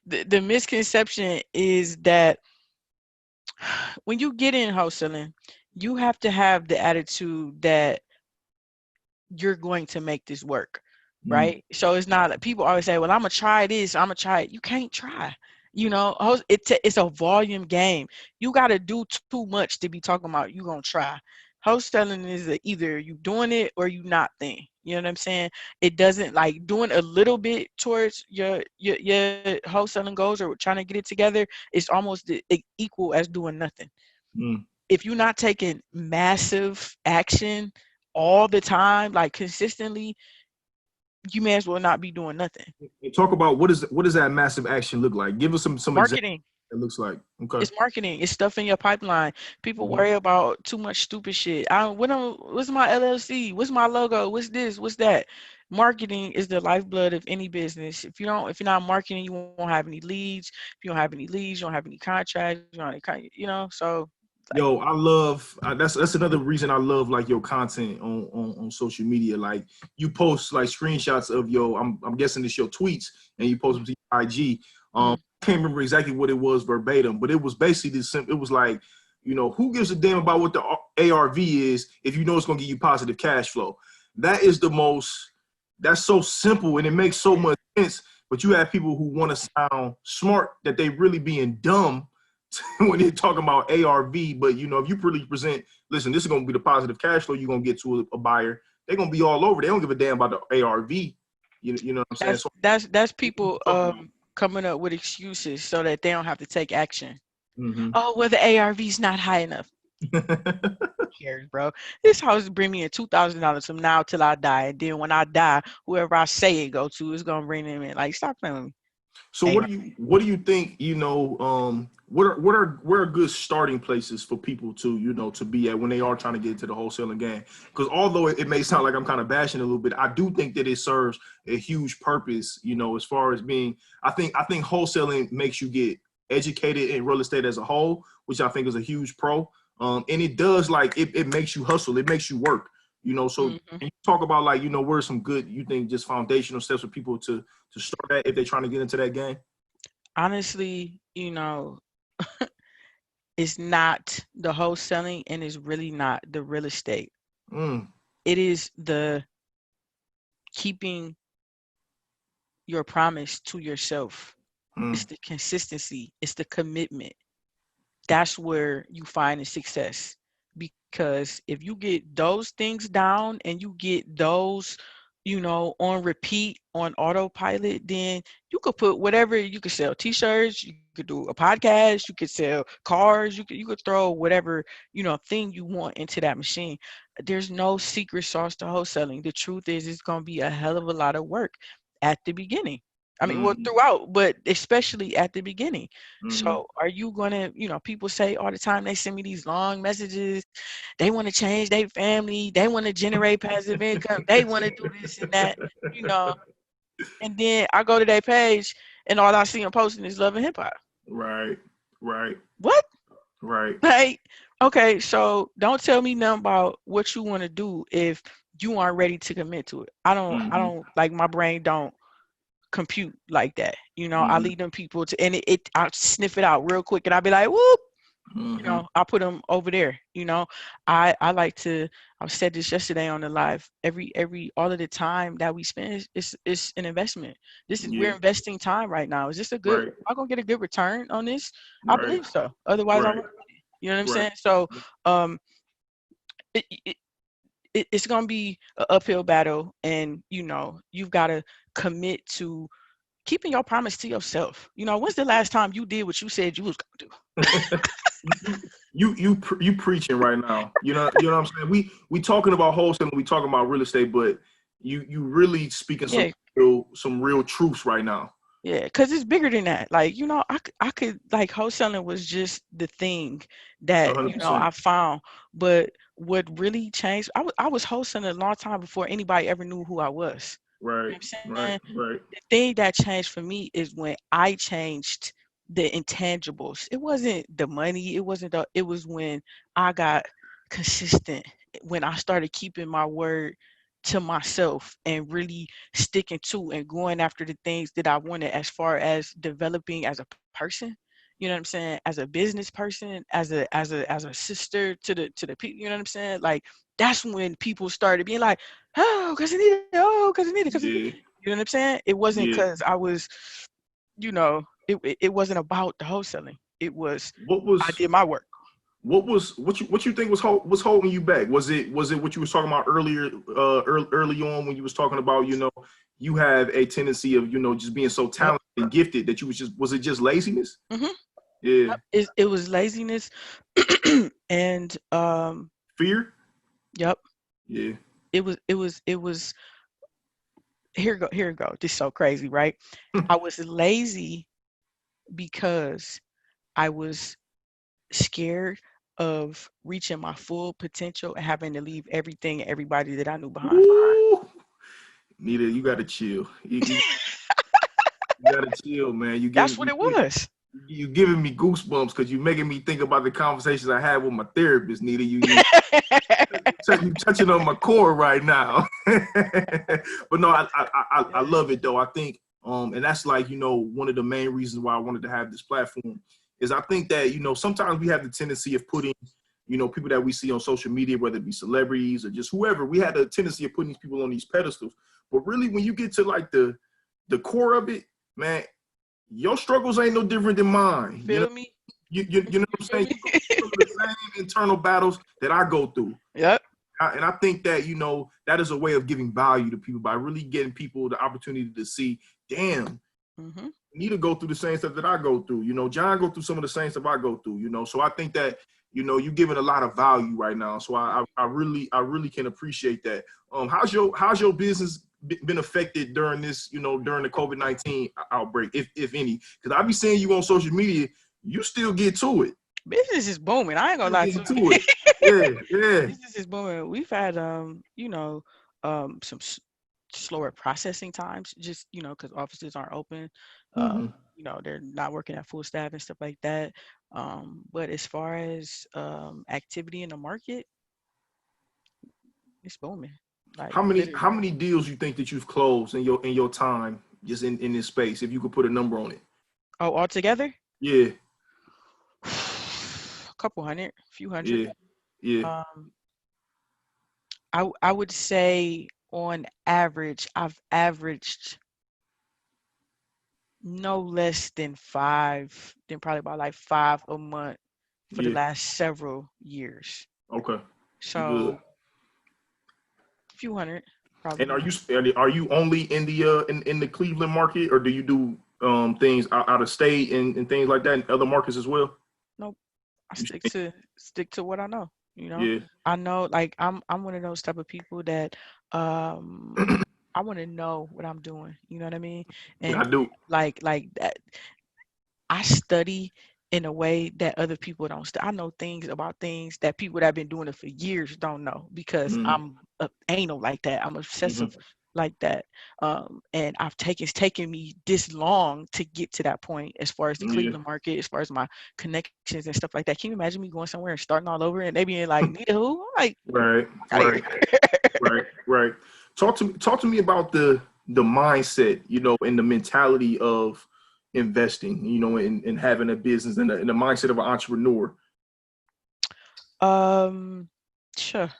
the misconception is that when you get in wholesaling, you have to have the attitude that you're going to make this work, Mm. right? So it's not like people always say, "Well, I'm gonna try this. I'm gonna try it." You can't try. It's a volume game. You got to do too much to be talking about you gonna try. Wholesaling is either you doing it or you not thing. You know what I'm saying? It doesn't like doing a little bit towards your wholesaling goals or trying to get it together. It's almost equal as doing nothing. Mm. If you're not taking massive action all the time, like consistently, you may as well not be doing nothing. And talk about what does that massive action look like? Give us some examples. Marketing. It looks like. Okay. It's marketing. It's stuff in your pipeline. People Mhm. worry about too much stupid shit. What's my LLC? What's my logo? What's this? What's that? Marketing is the lifeblood of any business. If you're not marketing, you won't have any leads. If you don't have any leads, you don't have any contracts. You don't have so like. Yo, I love that's another reason I love like your content on social media. Like you post like screenshots of your I'm guessing it's your tweets and you post them to your IG. Mhm. I can't remember exactly what it was verbatim, but it was basically it was like, who gives a damn about what the ARV is if you know it's gonna give you positive cash flow? That is that's so simple and it makes so much sense. But you have people who want to sound smart that they really being dumb when they're talking about ARV. But if you really present, listen, this is gonna be the positive cash flow you're gonna get to a buyer, they're gonna be all over. They don't give a damn about the ARV. You know what I'm saying? That's So that's people coming up with excuses so that they don't have to take action. mm-hmm. Oh, well, the ARV's not high enough. Cares, bro. This house bring me in $2,000 from now till I die, and then when I die, whoever I say it go to is gonna bring them in. Like, stop playing with me. So AR. what do you think, what are good starting places for people to, to be at when they are trying to get into the wholesaling game? Because although it may sound like I'm kind of bashing a little bit, I do think that it serves a huge purpose, as far as being, I think wholesaling makes you get educated in real estate as a whole, which I think is a huge pro. And it does like it makes you hustle, it makes you work, so Mhm. can you talk about like, what are some good, you think, just foundational steps for people to start at if they're trying to get into that game? Honestly, it's not the wholesaling, and it's really not the real estate. Mm, It is the keeping your promise to yourself. It's mm, the consistency. It's the commitment. That's where you find the success. Because if you get those things down and you get those, on repeat on autopilot, then you could put whatever you could sell t-shirts, you could do a podcast, you could sell cars, you could throw whatever, thing you want into that machine. There's no secret sauce to wholesaling. The truth is it's gonna be a hell of a lot of work at the beginning. I mean, well, mm, throughout, but especially at the beginning. mm. So are you gonna, people say all the time, they send me these long messages. They want to change their family. They want to generate passive income. They want to do this and that, you know. And then I go to their page and all I see them posting is love and hip hop. Right, right, What? Right. Like, okay, so don't tell me nothing about what you want to do if you aren't ready to commit to it. I Mm-hmm. don't like my brain don't compute like that. I Mm-hmm. lead them people to, and I sniff it out real quick, and I'll be like, whoop. Mm-hmm. I'll put them over there. I like to. I said this yesterday on the live. Every all of the time that we spend is an investment. We're Yeah. investing time right now. Is this a good? Right. Am I gonna get a good return on this? I Right. believe so. Otherwise, I Right. wouldn't. You know what I'm Right. saying? So, um, it, it, it's gonna be an uphill battle, and you've got to commit to keeping your promise to yourself. When's the last time you did what you said you was gonna do? You preaching right now. You know what I'm saying. We talking about wholesaling. We talking about real estate, but you really speaking Yeah, some real truths right now. yeah, because it's bigger than that. Like, I could, like, wholesaling was just the thing that, 100%. I found. But what really changed, I was wholesaling a long time before anybody ever knew who I was. You know Right. what I'm Right. saying? Right. The thing that changed for me is when I changed the intangibles. It wasn't the money, it was when I got consistent, when I started keeping my word to myself and really sticking to and going after the things that I wanted, as far as developing as a person. You know what I'm saying? As a business person, as a sister to the people, you know what I'm saying? Like, that's when people started being like, oh, cause Anita, oh, cause Anita, cause Anita. Yeah. You know what I'm saying? It wasn't Yeah. because I was, it wasn't about the wholesaling. It was, What I was did my work. what you think was holding you back? Was it what you was talking about earlier, early on, when you was talking about, you have a tendency of, just being so Yep. talented and gifted that you was it just laziness? hmm Yeah. Yep. It was laziness, and Fear? yep. Yeah. It was. Here we go. This is so crazy, right? I was lazy because I was scared of reaching my full potential and having to leave everything and everybody that I knew behind. Ooh, Nita, you gotta chill. You gotta chill, man. That's what it was. You giving me goosebumps because you making me think about the conversations I had with my therapist, Nita. You touching on my core right now. But no, I Yeah. love it though. I think and that's like, one of the main reasons why I wanted to have this platform is I think that, sometimes we have the tendency of putting, people that we see on social media, whether it be celebrities or just whoever, we had a tendency of putting these people on these pedestals. But really, when you get to like the core of it, man, your struggles ain't no different than You mine. feel me? You know what I'm You feel saying? me? You go through some of the same internal battles that I go through. Yep. And I think that, that is a way of giving value to people by really getting people the opportunity to see, damn, hmm you need to go through the same stuff that I go through. John go through some of the same stuff I go through, So I think that, you're giving a lot of value right now. So I really can appreciate that. How's your business been affected during this, during the COVID-19 outbreak, if any? Because I be seeing you on social media, you still get to it. Business is booming. I ain't gonna Still lie getting to to you. it. Yeah, yeah. Business is booming. We've had some slower processing times, just because offices aren't open. Mm-hmm. They're not working at full staff and stuff like that. But as far as activity in the market, it's booming. Like, How literally. many deals you think that you've closed in your time just in this space, if you could put a number on it? Oh, altogether, Yeah, a couple hundred, few hundred. yeah, yeah, Um, I would say on average, I've averaged no less than five, then probably about like five a month for the yeah. last several years. Okay, good. So few hundred And are probably. you only in the Cleveland market, or do you do things out of state and things like that in other markets as well? Nope. I You stick to what I know. Yeah, I know, like, I'm one of those type of people that um I want to know what I'm doing. You know what I mean? I And do. like that, I study in a way that other people don't. I know things about things that people that have been doing it for years don't know, because Mm-hmm, I'm anal like that. I'm mm-hmm, obsessive like that. And it's taken me this long to get to that point as far as the Yeah. Cleveland market, as far as my connections and stuff like that. Can you imagine me going somewhere and starting all over and they being like, Nita who? I'm like, Right. out of here. Right. Right. Right. Talk to me about the mindset, and the mentality of investing, and having a business, and the mindset of an entrepreneur. um sure.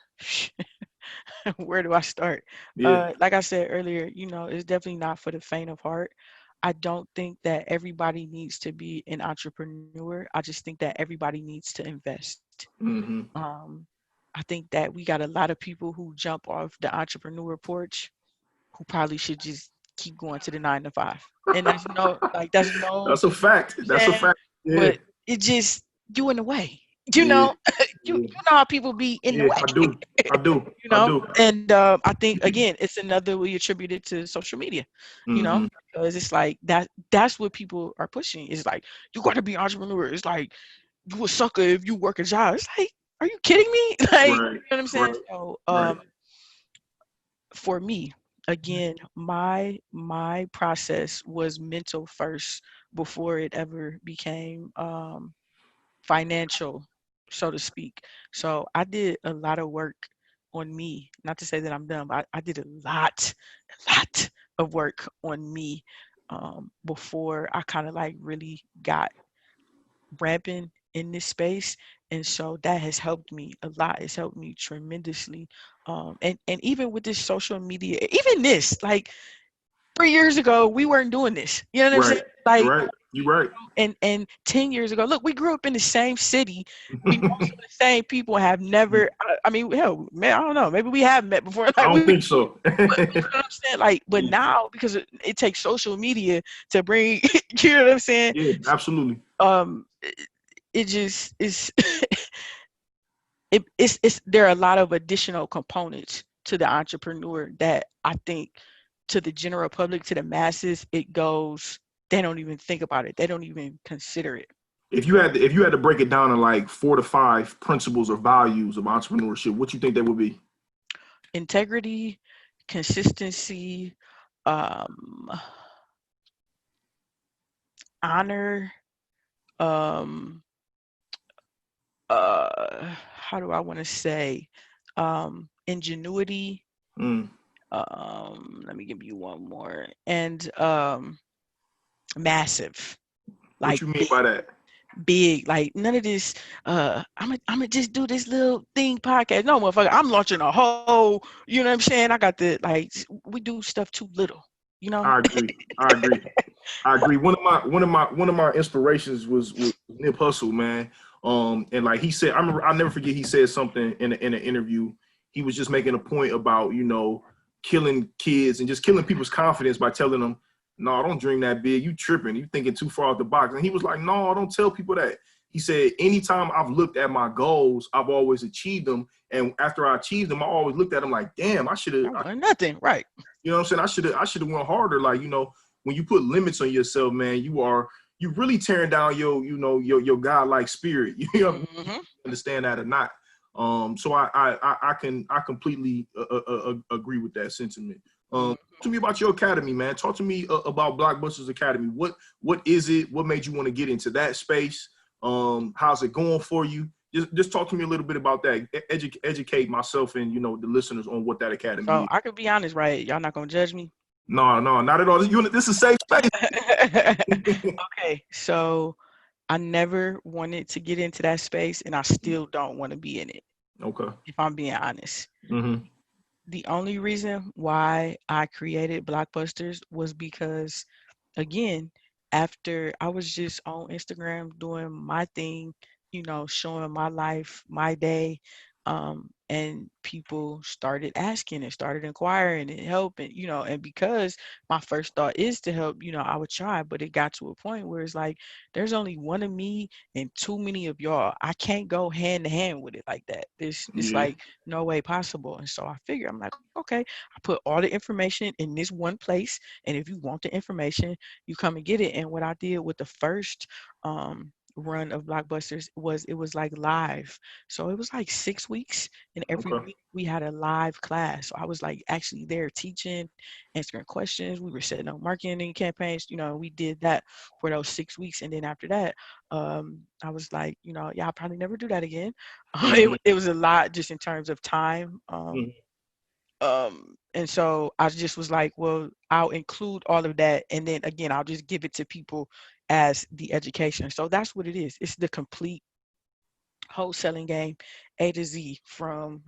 Where do I start? Yeah. Like I said earlier, it's definitely not for the faint of heart. I don't think that everybody needs to be an entrepreneur. I just think that everybody needs to invest. Hmm. Um, I think that we got a lot of people who jump off the entrepreneur porch who probably should just keep going to the 9 to 5. And that's no, That's a fact. I'm That's a saying, fact. Yeah. but it just you in the way. You Yeah. know, you Yeah. know how people be in the Yeah. way. I do. I do. I do. And I think again, it's another we attribute it to social media, Hmm. because it's like that's what people are pushing. It's like you got to be an entrepreneur. It's like you a sucker if you work a job. It's like, are you kidding me? Like, you Right. know what I'm saying? Right. So, Right. for me, again, my process was mental first before it ever became financial, so to speak. So I did a lot of work on me. Not to say that I'm done, but I did a lot of work on me before I kind of like really got ramping in this space. And so that has helped me a lot. It's helped me tremendously. And even with this social media, even this, like 3 years ago, we weren't doing this. You know what I'm saying? Right. Like, Right. You're right. and 10 years ago, look, we grew up in the same city. We know some of the same people, have never, I mean, hell, man, I don't know, maybe we have met before. I Like, don't think so. but you know what I'm saying? Like, but Yeah. now because it takes social media to bring, you know what I'm saying? Yeah. Absolutely. It just is. It's there are a lot of additional components to the entrepreneur that I think to the general public, to the masses, it goes, they don't even think about it. They don't even consider it. If you had to break it down in like 4 to 5 principles or values of entrepreneurship, what you think that would be? Integrity, consistency, um, honor, um, how do I want to say, ingenuity. Mm. Let me give you one more. And massive, What like you mean by that? big, like none of this. I'm gonna just do this little thing podcast. No, motherfucker, I'm launching a whole. You know what I'm saying? I got the like. We do stuff too little. You know. I agree. I agree. I agree. One of my inspirations was Nip Hustle, man. And like he said, I'll never forget. He said something in an interview. He was just making a point about killing kids and just killing people's confidence by telling them, "No, don't dream that big. You tripping. You thinking too far out the box." And he was like, "No, don't tell people that." He said, "Anytime I've looked at my goals, I've always achieved them. And after I achieved them, I always looked at them like, damn, I should have. I want nothing, right? You know what I'm saying? I should have went harder. Like, when you put limits on yourself, man, you really tearing down your godlike spirit. You know, Hmm. understand that or not. So I completely agree with that sentiment. Talk to me about your academy, man. Talk to me about Blockbusters Academy. What is it? What made you want to get into that space? How's it going for you? Just talk to me a little bit about that. Educate myself and the listeners on what that academy So is. I could be honest, right? Y'all not gonna judge me. No, no, not at all. This is safe space. Okay, so I never wanted to get into that space, and I still don't want to be in it. Okay. If I'm being honest, Mm-hmm. the only reason why I created Blockbusters was because, again, after I was just on Instagram doing my thing, showing my life, my day, and people started asking and started inquiring and helping, and because my first thought is to help, I would try, but it got to a point where it's like, there's only one of me and too many of y'all. I can't go hand to hand with it like that. It's Yeah. like no way possible. And so I figure, I'm like, okay, I put all the information in this one place. And if you want the information, you come and get it. And what I did with the first run of Blockbusters was it was like live. So it was like 6 weeks, and every Okay. week we had a live class. So I was like actually there teaching, answering questions. We were setting up marketing campaigns. We did that for those 6 weeks, and then after that, I was like, yeah, I'll probably never do that again. It, Mm-hmm. it was a lot just in terms of time. Mm-hmm. And so I just was like, well, I'll include all of that, and then again, I'll just give it to people as the education. So that's what it is. It's the complete wholesaling game, A to Z, from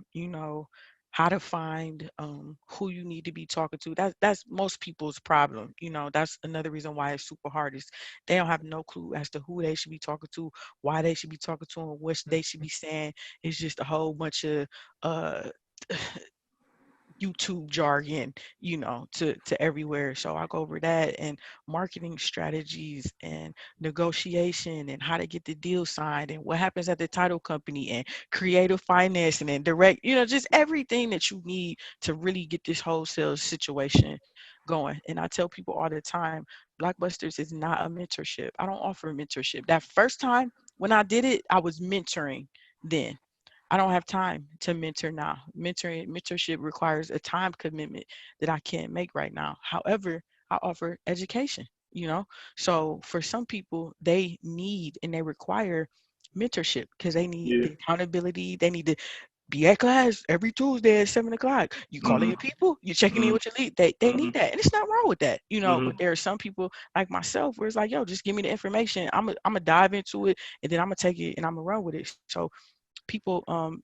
how to find who you need to be talking to. That's most people's problem. That's another reason why it's super hard is they don't have no clue as to who they should be talking to, why they should be talking to them, what they should be saying. It's just a whole bunch of uh YouTube jargon, to everywhere. So I go over that and marketing strategies and negotiation and how to get the deal signed and what happens at the title company and creative financing and direct, just everything that you need to really get this wholesale situation going. And I tell people all the time, Blockbusters is not a mentorship. I don't offer mentorship. That first time when I did it, I was mentoring then. I don't have time to mentor now. Mentorship requires a time commitment that I can't make right now. However, I offer education, you know. So for some people, they need and they require mentorship because they need Yeah. the accountability. They need to be at class every Tuesday at 7 o'clock. You calling Mm-hmm. your people, you checking in Mm-hmm. with your lead. They Mm-hmm. need that. And it's not wrong with that, but Mm-hmm. there are some people like myself where it's like, yo, just give me the information. I'm gonna dive into it and then I'm gonna take it and I'm gonna run with it. So people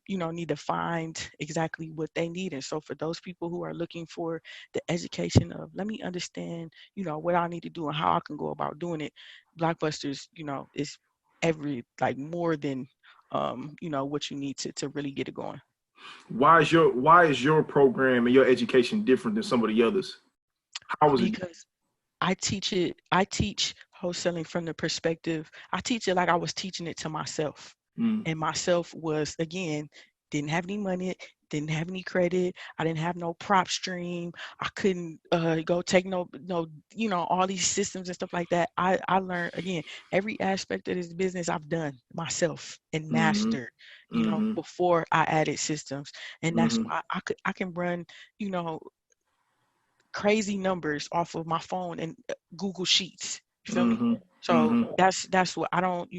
need to find exactly what they need. And so for those people who are looking for the education of, let me understand what I need to do and how I can go about doing it, Blockbusters is every like more than what you need to really get it going. Why is your program and your education different than some of the others? How is it? Because I teach wholesaling from the perspective, I teach it like I was teaching it to myself. Mm, And myself was, again, didn't have any money, didn't have any credit, I didn't have no prop stream, I couldn't go take no, all these systems and stuff like that. I learned, again, every aspect of this business I've done myself and mm-hmm. mastered, Mm-hmm. before I added systems. And that's Mm-hmm. why I can run, you know, crazy numbers off of my phone and Google Sheets. You feel me? Mm-hmm. So Mm-hmm. that's what I don't,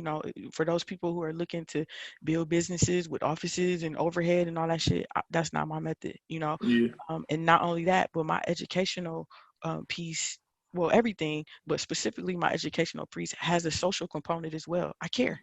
for those people who are looking to build businesses with offices and overhead and all that shit, that's not my method. Yeah. And not only that, but my educational piece, well, everything, but specifically my educational piece has a social component as well. I care.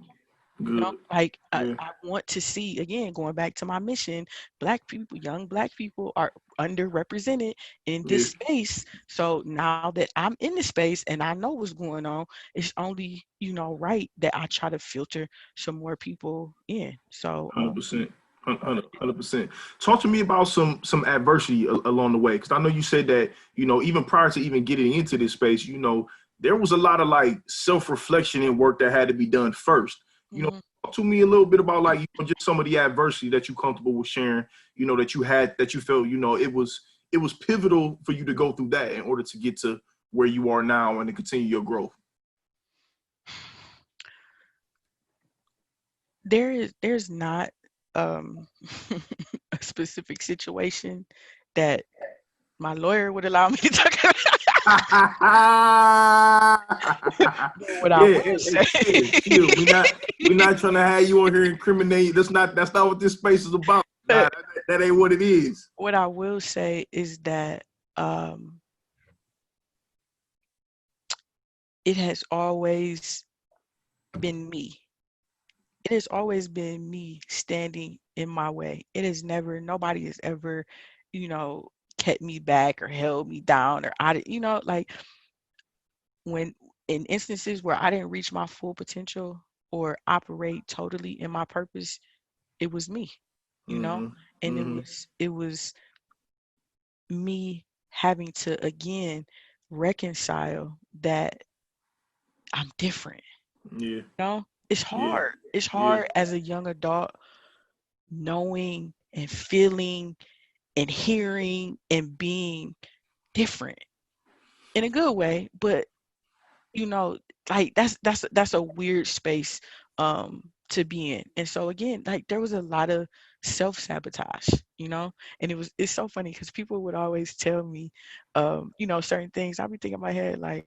Good. Like Yeah. I want to see, again, going back to my mission, Black people, young Black people are underrepresented in Yeah. this space. So now that I'm in the space and I know what's going on, it's only, right that I try to filter some more people in. So 100%. 100%. Talk to me about some adversity along the way, because I know you said that even prior to even getting into this space, there was a lot of like self-reflection and work that had to be done first. mhm. Talk to me a little bit about like just some of the adversity that you comfortable with sharing. That you had, that you felt it was pivotal for you to go through that in order to get to where you are now and to continue your growth. There's not um a specific situation that my lawyer would allow me to talk about. But what I Yeah, will hey, say, chill. We're not trying to have you on here incriminate. That's not what this space is about. Nah, that ain't what it is. what I will say is that um, it has always been me. It has always been me standing in my way. It has never, nobody has ever, you know, kept me back or held me down, or like when in instances where I didn't reach my full potential or operate totally in my purpose, it was me, you know, Mm-hmm. and it Mm-hmm. was it was me having to again reconcile that I'm different. Yeah. It's Yeah. hard. It's Yeah. hard as a young adult knowing and feeling and hearing and being different in a good way, but you know, like that's a weird space to be in. And so again, like there was a lot of self-sabotage, you know. And it's so funny because people would always tell me certain things. I'll be thinking in my head like,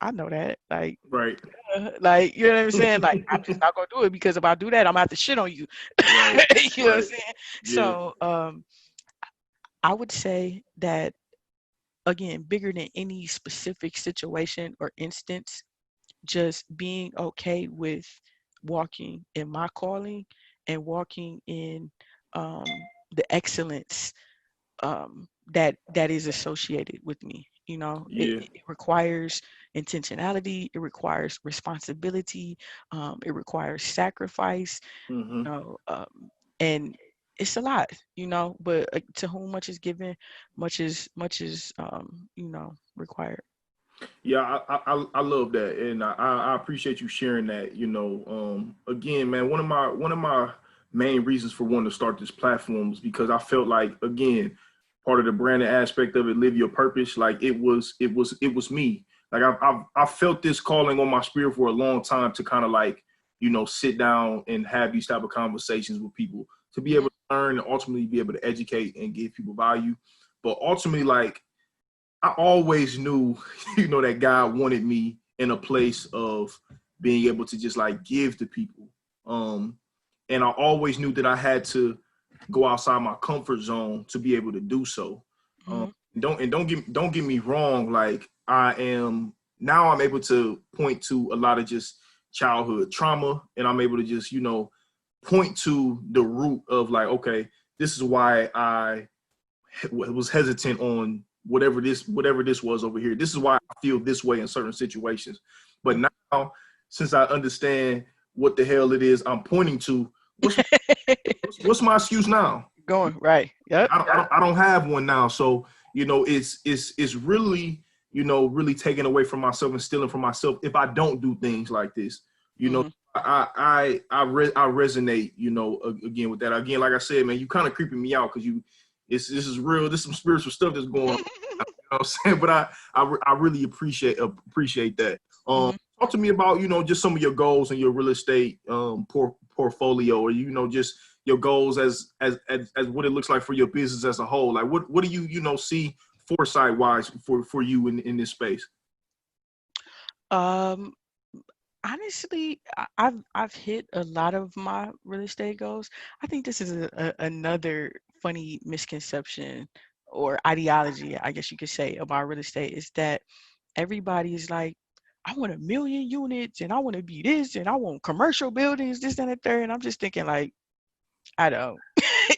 I know that, Right. like, you know what I'm saying? Like, I'm just not gonna do it because if I do that, I'm gonna have to shit on you. Right. You know what I'm Right. saying? Yeah. So I would say that again, bigger than any specific situation or instance, just being okay with walking in my calling and walking in um, the excellence that is associated with me. You know, Yeah. it requires intentionality, it requires responsibility, it requires sacrifice, Mm-hmm. you know, and it's a lot, you know. But to whom much is given, much is required. Yeah, I love that, and I appreciate you sharing that. Again, man, one of my main reasons for wanting to start this platform was because I felt like, again, part of the branding aspect of it, live your purpose. Like it was me. Like I felt this calling on my spirit for a long time to kind of like sit down and have these type of conversations with people to be Mhm. able to learn and ultimately be able to educate and give people value, but ultimately like I always knew, that God wanted me in a place of being able to just like give to people. Um, and I always knew that I had to go outside my comfort zone to be able to do so. Um, Mhm. don't get me wrong. Like I'm able to point to a lot of just childhood trauma, and I'm able to just point to the root of like, okay, this is why I was hesitant on whatever this was over here. This is why I feel this way in certain situations. But Mhm. now, since I understand what the hell it is I'm pointing to, what's what's my excuse now? Going right. Yep. I don't have one now. So it's really really taken away from myself and stealing from myself if I don't do things like this. You know, Mhm. I resonate. Again with that. Again, like I said, man, you kind of creeping me out because this is real. This is some spiritual stuff that's going on. You know what I'm saying? But I really appreciate that. Mhm. Talk to me about just some of your goals and your real estate portfolio, or just your goals as what it looks like for your business as a whole. Like what do you see foresight wise for you in this space? Um, honestly, I've hit a lot of my real estate goals. I think this is another funny misconception or ideology, I guess you could say, about real estate is that everybody is like, I want 1 million units and I want to be this and I want commercial buildings, this and the third. And I'm just thinking like, I don't,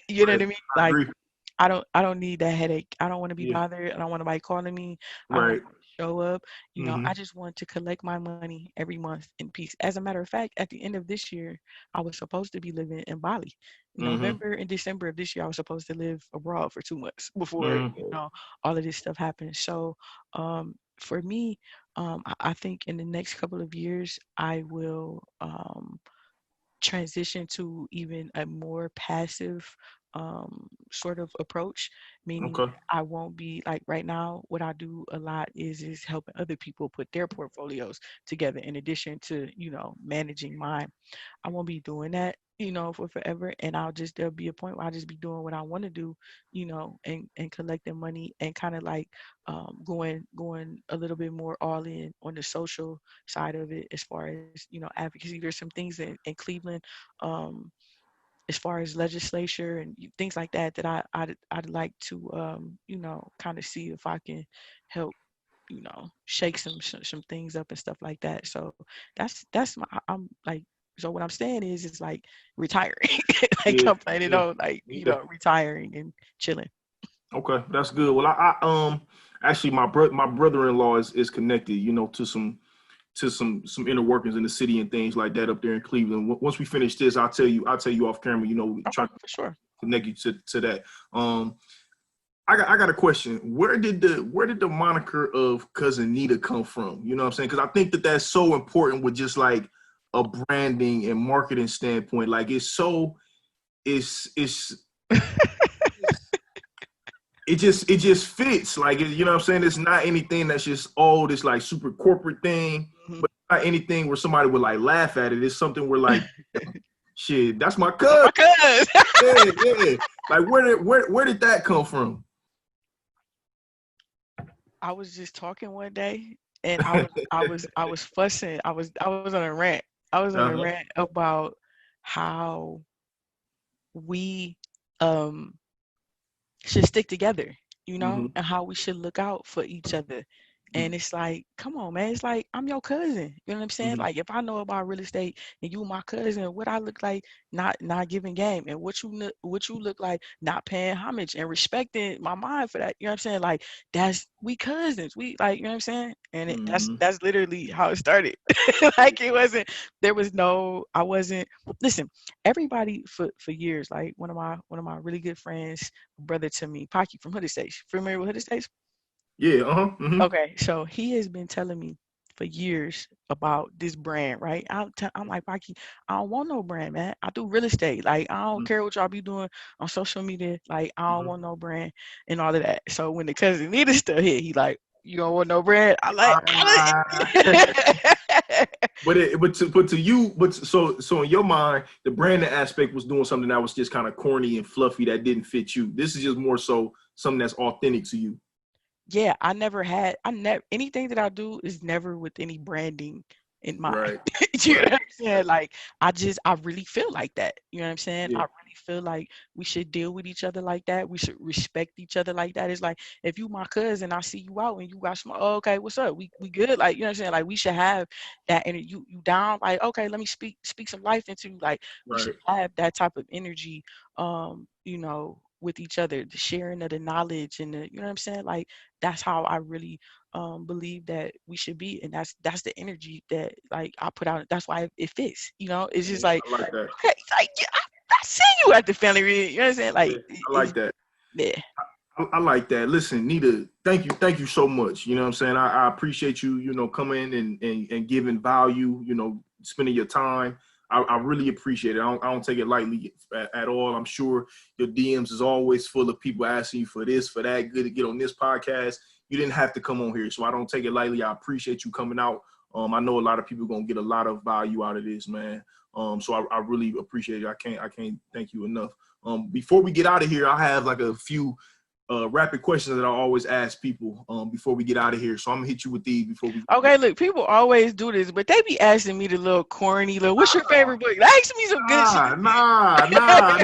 you know what Right. I mean? I Like, agree. I don't need that headache. I don't want to be Yeah. bothered. I don't want nobody calling me. I don't want Right. to show up. I Mm-hmm. just want to collect my money every month in peace. As a matter of fact, at the end of this year, I was supposed to be living in Bali. Mm-hmm. November and December of this year, I was supposed to live abroad for 2 months before, Mm-hmm. all of this stuff happened. So, for me, I think in the next couple of years, I will transition to even a more passive sort of approach, meaning Okay. I won't be like right now. What I do a lot is helping other people put their portfolios together in addition to managing mine. I won't be doing that, for forever. And there'll be a point where I'll just be doing what I want to do, and collecting money and kind of like going a little bit more all in on the social side of it as far as, advocacy. There's some things in Cleveland, um, as far as legislature and things like that that I'd like to kind of see if I can help shake some things up and stuff like that. So that's my I'm like so what I'm saying is it's like retiring. Like Yeah. I'm planning Yeah. on like Yeah. retiring and chilling. Okay, that's good. Well, I actually my brother-in-law is connected, to some inner workings in the city and things like that up there in Cleveland. Once we finish this, I'll tell you off camera. Try Okay, to for sure. connect you to that. I got a question. Where did the moniker of cousin Nita come from? You know what I'm saying? Because I think that that's so important with just like a branding and marketing standpoint. Like it's it just fits. Like you know what I'm saying? It's not anything that's just this like super corporate thing, Mhm. but not anything where somebody would like laugh at it. It's something where like, shit, that's my That's cousin. my cousin. Yeah, yeah. Like where did that come from? I was just talking one day, and I was fussing. I was on a rant. I was on a Uh-huh. rant about how we um should stick together, Mm-hmm. and how we should look out for each other. And it's like, come on, man. It's like I'm your cousin. You know what I'm saying? Mm-hmm. Like if I know about real estate and you my cousin, what I look like not giving game, and what you look like not paying homage and respecting my mind for that. You know what I'm saying? Like that's we cousins. We like, you know what I'm saying? And Mm-hmm. that's literally how it started. Like it wasn't there was no I wasn't listen, everybody for years, like one of my really good friends, brother to me, Pocky from Hood Estates. Familiar with Hood Estates? Yeah, uh-huh. Mm-hmm. Okay, so he has been telling me for years about this brand, right? I'm like, Pocky, I don't want no brand, man. I do real estate. Like, I don't care what y'all be doing on social media. Like, I don't Mm-hmm. want no brand and all of that. So when the cousin Nita still hit, he like, you don't want no brand? I like, Ah. But to you, so in your mind, the branding aspect was doing something that was just kind of corny and fluffy that didn't fit you. This is just more so something that's authentic to you. yeah, I never anything that I do is never with any branding in mind. Right. You know Right. what I'm saying? Like I really feel like that. You know what I'm saying? I Yeah. really feel like we should deal with each other like that. We should respect each other like that. It's like if you my cousin, I see you out and you got some oh, okay, what's up? We good? Like, you know what I'm saying? Like we should have that energy. You down, like, okay, let me speak some life into you. Like we should Right. have that type of energy, with each other, the sharing of the knowledge and the, you know what I'm saying? Like that's how I really believe that we should be, and that's the energy that like I put out. That's why it fits. It's just Yeah, like I like that. okay, it's like yeah, I see you at the family reunion. You know what I'm saying? Yeah, Like I like that. yeah. I like that. Listen, Nita, thank you so much. You know what I'm saying? I appreciate you, coming and giving value, spending your time. I really appreciate it. I don't take it lightly at all. I'm sure your DMs is always full of people asking you for this, for that, good to get on this podcast. You didn't have to come on here, so I don't take it lightly. I appreciate you coming out. I know a lot of people are gonna get a lot of value out of this, man. So I really appreciate it. I can't thank you enough. Before we get out of here, I have like a few rapid questions that I always ask people before we get out of here. So I'm gonna hit you with these before we. Okay, look, people always do this, but they be asking me the little corny, little, what's your favorite book? Ask me some good shit. Nah.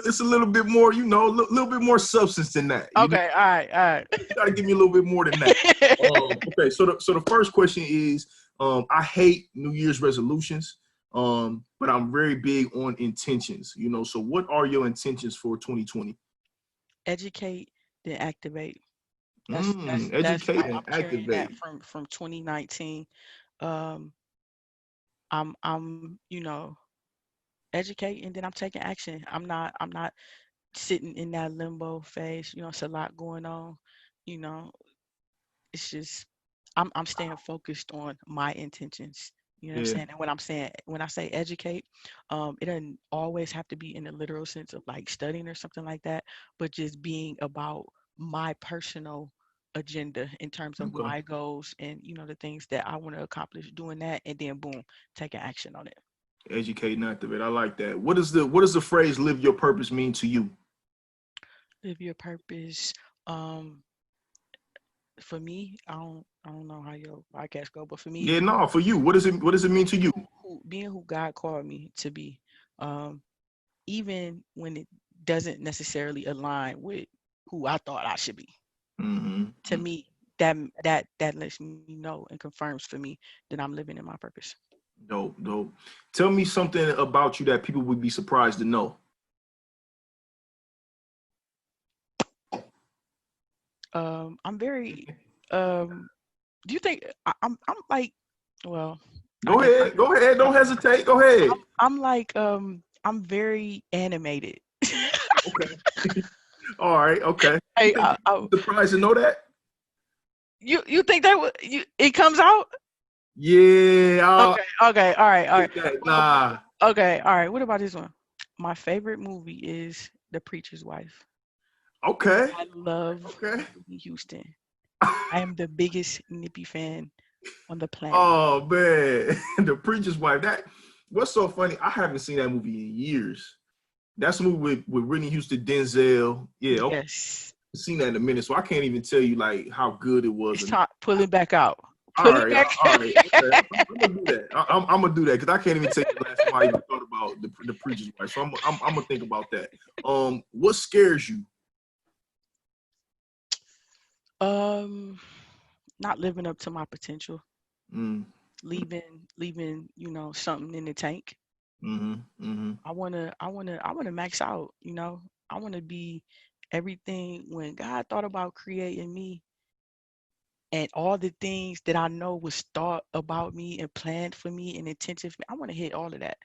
It's a little bit more, little bit more substance than that. Okay, all You gotta give me a little bit more than that. right. Okay, so the first question is, I hate New Year's resolutions, but I'm very big on intentions. So what are your intentions for 2020? Educate, then activate. That's Educate and I'm carrying that activate. from 2019. Um, I'm educate and then I'm taking action. I'm not sitting in that limbo phase. It's a lot going on. You know, it's just I'm staying focused on my intentions. You know what I'm Yeah. saying? And when I say educate, it doesn't always have to be in the literal sense of like studying or something like that, but just being about my personal agenda in terms of Okay. my goals and the things that I want to accomplish doing that and then boom, taking action on it. Educate and activate. I like that. What does the phrase "live your purpose" mean to you? Live your purpose. Um, for me, I don't know how your podcast go, but for me, Yeah, no, for you. What does it mean to being you? being who God called me to be, um, even when it doesn't necessarily align with who I thought I should be. To Mm-hmm. me, that lets me know and confirms for me that I'm living in my purpose. Dope, dope. Tell me something about you that people would be surprised to know. I'm very. Um, do you think I'm like? Well, I Go guess ahead. Go ahead. I'm Don't hesitate. Go ahead. I'm like I'm very animated. Okay. All right. Okay. You Hey, think people would be surprised to know that? you think that it comes out? Yeah. I Okay, okay, all right, all right. get that. Well, Nah. okay, all right. What about this one? My favorite movie is The Preacher's Wife. Okay. I love Okay. Whitney Houston. I am the biggest Nippy fan on the planet. Oh man, the preacher's wife. That what's so funny? I haven't seen that movie in years. That's a movie with Whitney Houston, Denzel. Yeah, okay. Yes. I've seen that in a minute, so I can't even tell you like how good it was. It's And time pull it back out. all Pull it right, back. all right, okay. I'm gonna do that. I'm gonna do that because I can't even tell you the last time I even thought about the preacher's wife. So I'm gonna think about that. What scares you? um, Not living up to my potential. Mm, Leaving, something in the tank. mm-hmm, mm-hmm. I wanna max out, I wanna be everything when God thought about creating me and all the things that I know was thought about me and planned for me and intention for me. I want to hit all of that.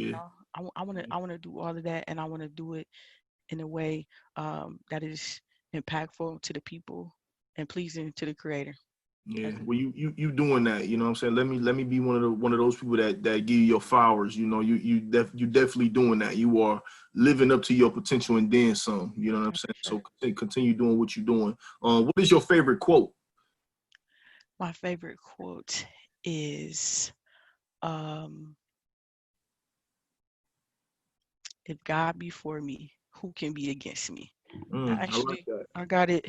You Yeah, know, I want to do all of that, and I want to do it in a way that is impactful to the people and pleasing to the Creator. yeah. That's it. Well, you doing that? You know what I'm saying? Let me be one of those people that give you your flowers. You know, you definitely doing that. You are living up to your potential and then some. You know what I'm I saying? appreciate So it. continue doing what you're doing. What is your favorite quote? My favorite quote is, um, "If God be for me, who can be against me?" I like that. I got it.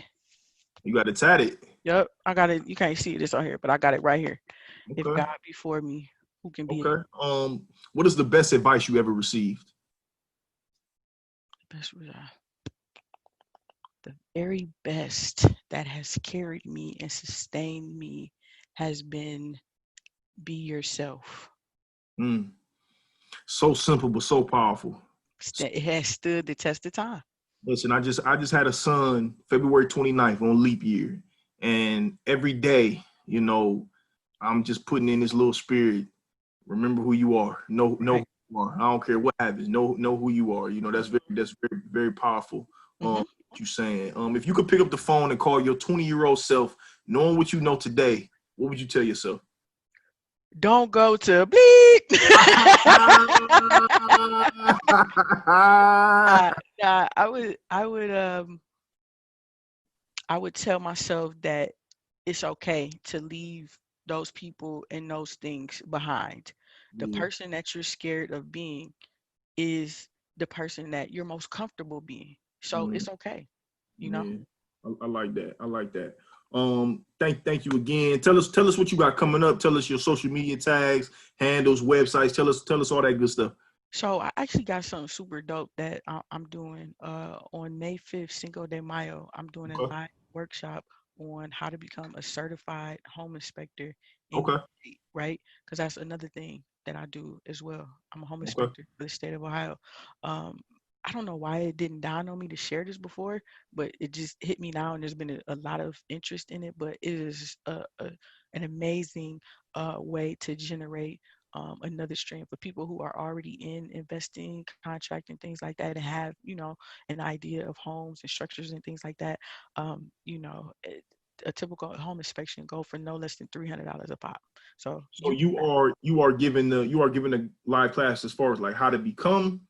You got to tat it. Yep, I got it. You can't see this on here, but I got it right here. If Okay. God be for me, who can be Okay. What is the best advice you ever received? best? The very best that has carried me and sustained me has been be yourself. Mm, so simple but so powerful. It has stood the test of time. Listen, I just had a son February 29th on leap year. And every day, I'm just putting in this little spirit. Remember who you are. Know Right. who you are. I don't care what happens. Know who you are. Mhm. That's very, very powerful. Mhm. What you saying. If you could pick up the phone and call your 20-year-old self, knowing what you know today, what would you tell yourself? Don't go to bleep. Nah, I would tell myself that it's okay to leave those people and those things behind. The Yeah, person that you're scared of being is the person that you're most comfortable being. So mm, it's okay, you know? yeah. I like that. I like that. Thank you again. Tell us what you got coming up. Tell us your social media tags, handles, websites. Tell us all that good stuff. So I actually got something super dope that I'm doing on May 5th, Cinco de Mayo. I'm doing a Okay. live workshop on how to become a certified home inspector in your Okay. state, right? Because that's another thing that I do as well. I'm a home Okay. inspector for the state of Ohio. Um, I don't know why it didn't dawn on me to share this before, but it just hit me now, and there's been a lot of interest in it. But it is an amazing way to generate another stream for people who are already in investing, contracting, things like that, and have, an idea of homes and structures and things like that. A typical home inspection go for no less than $300 a pop. So So you you are giving a live class as far as like how to become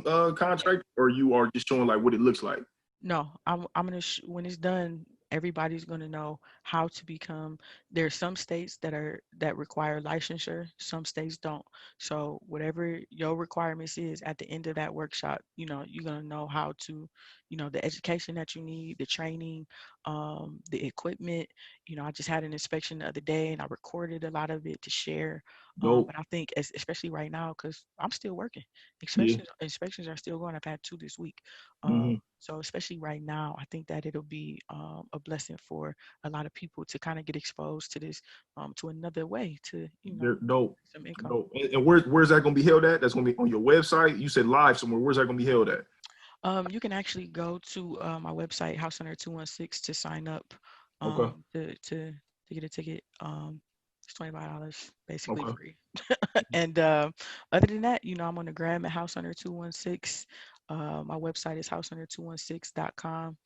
a contractor, or you are just showing like what it looks like. No, I'm gonna when it's done, everybody's gonna know how to become. There are some states that require licensure, some states don't. So whatever your requirements is at the end of that workshop, you're gonna know how to, the education that you need, the training, the equipment. I just had an inspection the other day and I recorded a lot of it to share. Dope. But I think especially right now, because I'm still working, Yeah. inspections are still going. I've had two this week. Hmm. So especially right now, I think that it'll be a blessing for a lot of people to kind of get exposed to this, to another way to, They're dope. some income. Dope. And where's that gonna be held at? That's gonna be on your website. You said live somewhere. Where's that gonna be held at? You can actually go to my website, House Hunter 216, to sign up, Okay. to get a ticket. It's $25, basically Okay. free. And other than that, I'm on the gram at House Hunter 216. My website is househunter216.com.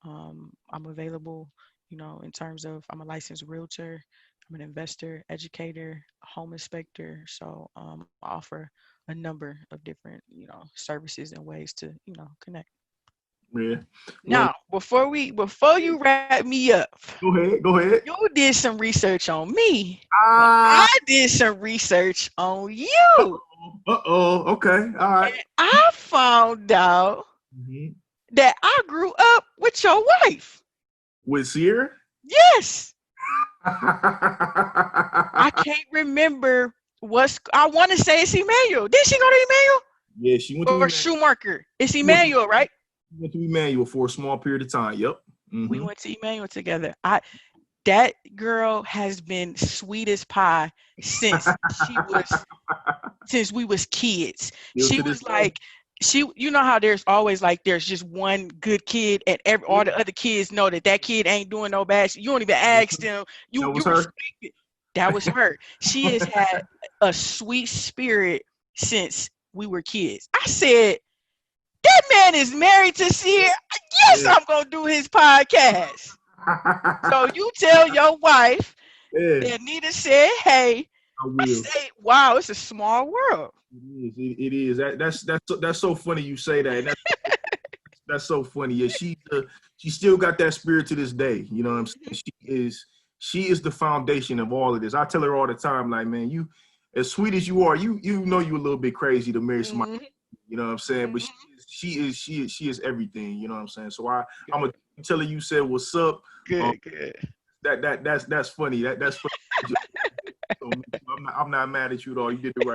I'm available, in terms of I'm a licensed realtor, I'm an investor, educator, home inspector. So I offer a number of different, services and ways to, connect. Yeah. Well, Now, before you wrap me up, go ahead. Go ahead. you did some research on me. But Ah. I did some research on you. Uh-oh. Okay. All right. And I found out Mhm. that I grew up with your wife. With Sierra? Yes. I can't remember I want to say it's Emmanuel. Did she go to Emmanuel? Yeah, she went to Or Emmanuel. Schumacher? It's She went to, Emmanuel, right? she went to Emmanuel for a small period of time. Yep. We Mm-hmm. went to Emmanuel together. That girl has been sweet as pie since we was kids. Still She to this was day. like you know how there's always like there's just one good kid and all the other kids know that kid ain't doing no bad shit. You don't even ask them. That You was her. respect it. That was her. She has had a sweet spirit since we were kids. I said, that man is married to Sierra. Yes, Yeah. I'm gonna do his podcast. So you tell your wife Yeah, that Nita said, hey, I I will. say, wow, it's a small world. It is. It is. That's so funny you say that. That's so funny. Yeah, she still got that spirit to this day. You know what I'm saying? She is the foundation of all of this. I tell her all the time, like, man, you as sweet as you are, you know you're a little bit crazy to marry somebody. Mm-hmm. You know what I'm saying? But Mm-hmm. she is everything. You know what I'm saying? So I'm Good, gonna tell her you said what's up. Um, good. that's funny. That's funny. So I'm not mad at you at all. You did the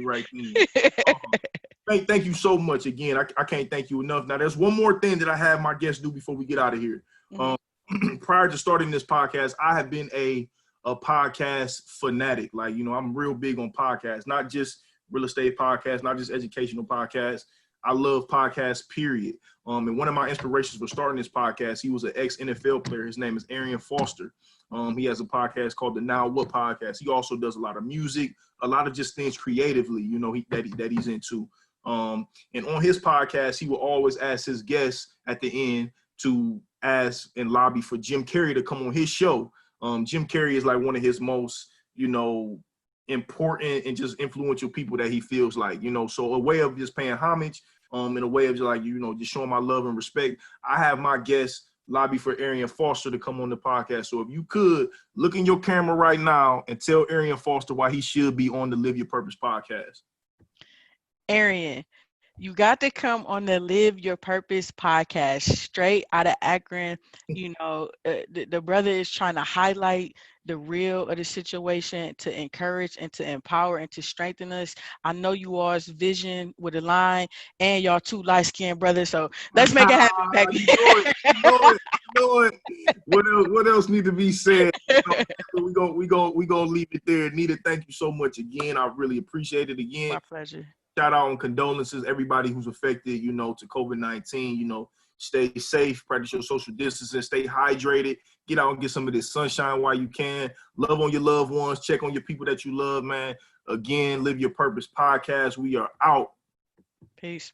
right thing. Um, thank you so much again. I can't thank you enough. Now there's one more thing that I have my guests do before we get out of here. Mm-hmm. Prior to starting this podcast, I have been a podcast fanatic. Like, I'm real big on podcasts, not just real estate podcasts, not just educational podcasts. I love podcasts, period. And one of my inspirations for starting this podcast, he was an ex-NFL player. His name is Arian Foster. He has a podcast called the Now What Podcast. He also does a lot of music, a lot of just things creatively, that he's into. And on his podcast, he will always ask his guests at the end to ask and lobby for Jim Carrey to come on his show. Jim Carrey is like one of his most, important and just influential people that he feels like, so a way of just paying homage, in a way of just like, just showing my love and respect. I have my guests lobby for Arian Foster to come on the podcast. So if you could look in your camera right now and tell Arian Foster why he should be on the Live Your Purpose podcast. Arian, you got to come on the Live Your Purpose podcast straight out of Akron. The brother is trying to highlight the real of the situation to encourage and to empower and to strengthen us. I know you all's vision with a line and y'all two light-skinned brothers. So let's make it happen, baby. You know it. What else need to be said? We gonna leave it there. Nita, thank you so much again. I really appreciate it again. My pleasure. Shout out and condolences everybody who's affected, to COVID-19. Stay safe, practice your social distancing, stay hydrated, get out and get some of this sunshine while you can. Love on your loved ones, check on your people that you love, man. Again, Live Your Purpose podcast. We are out. Peace.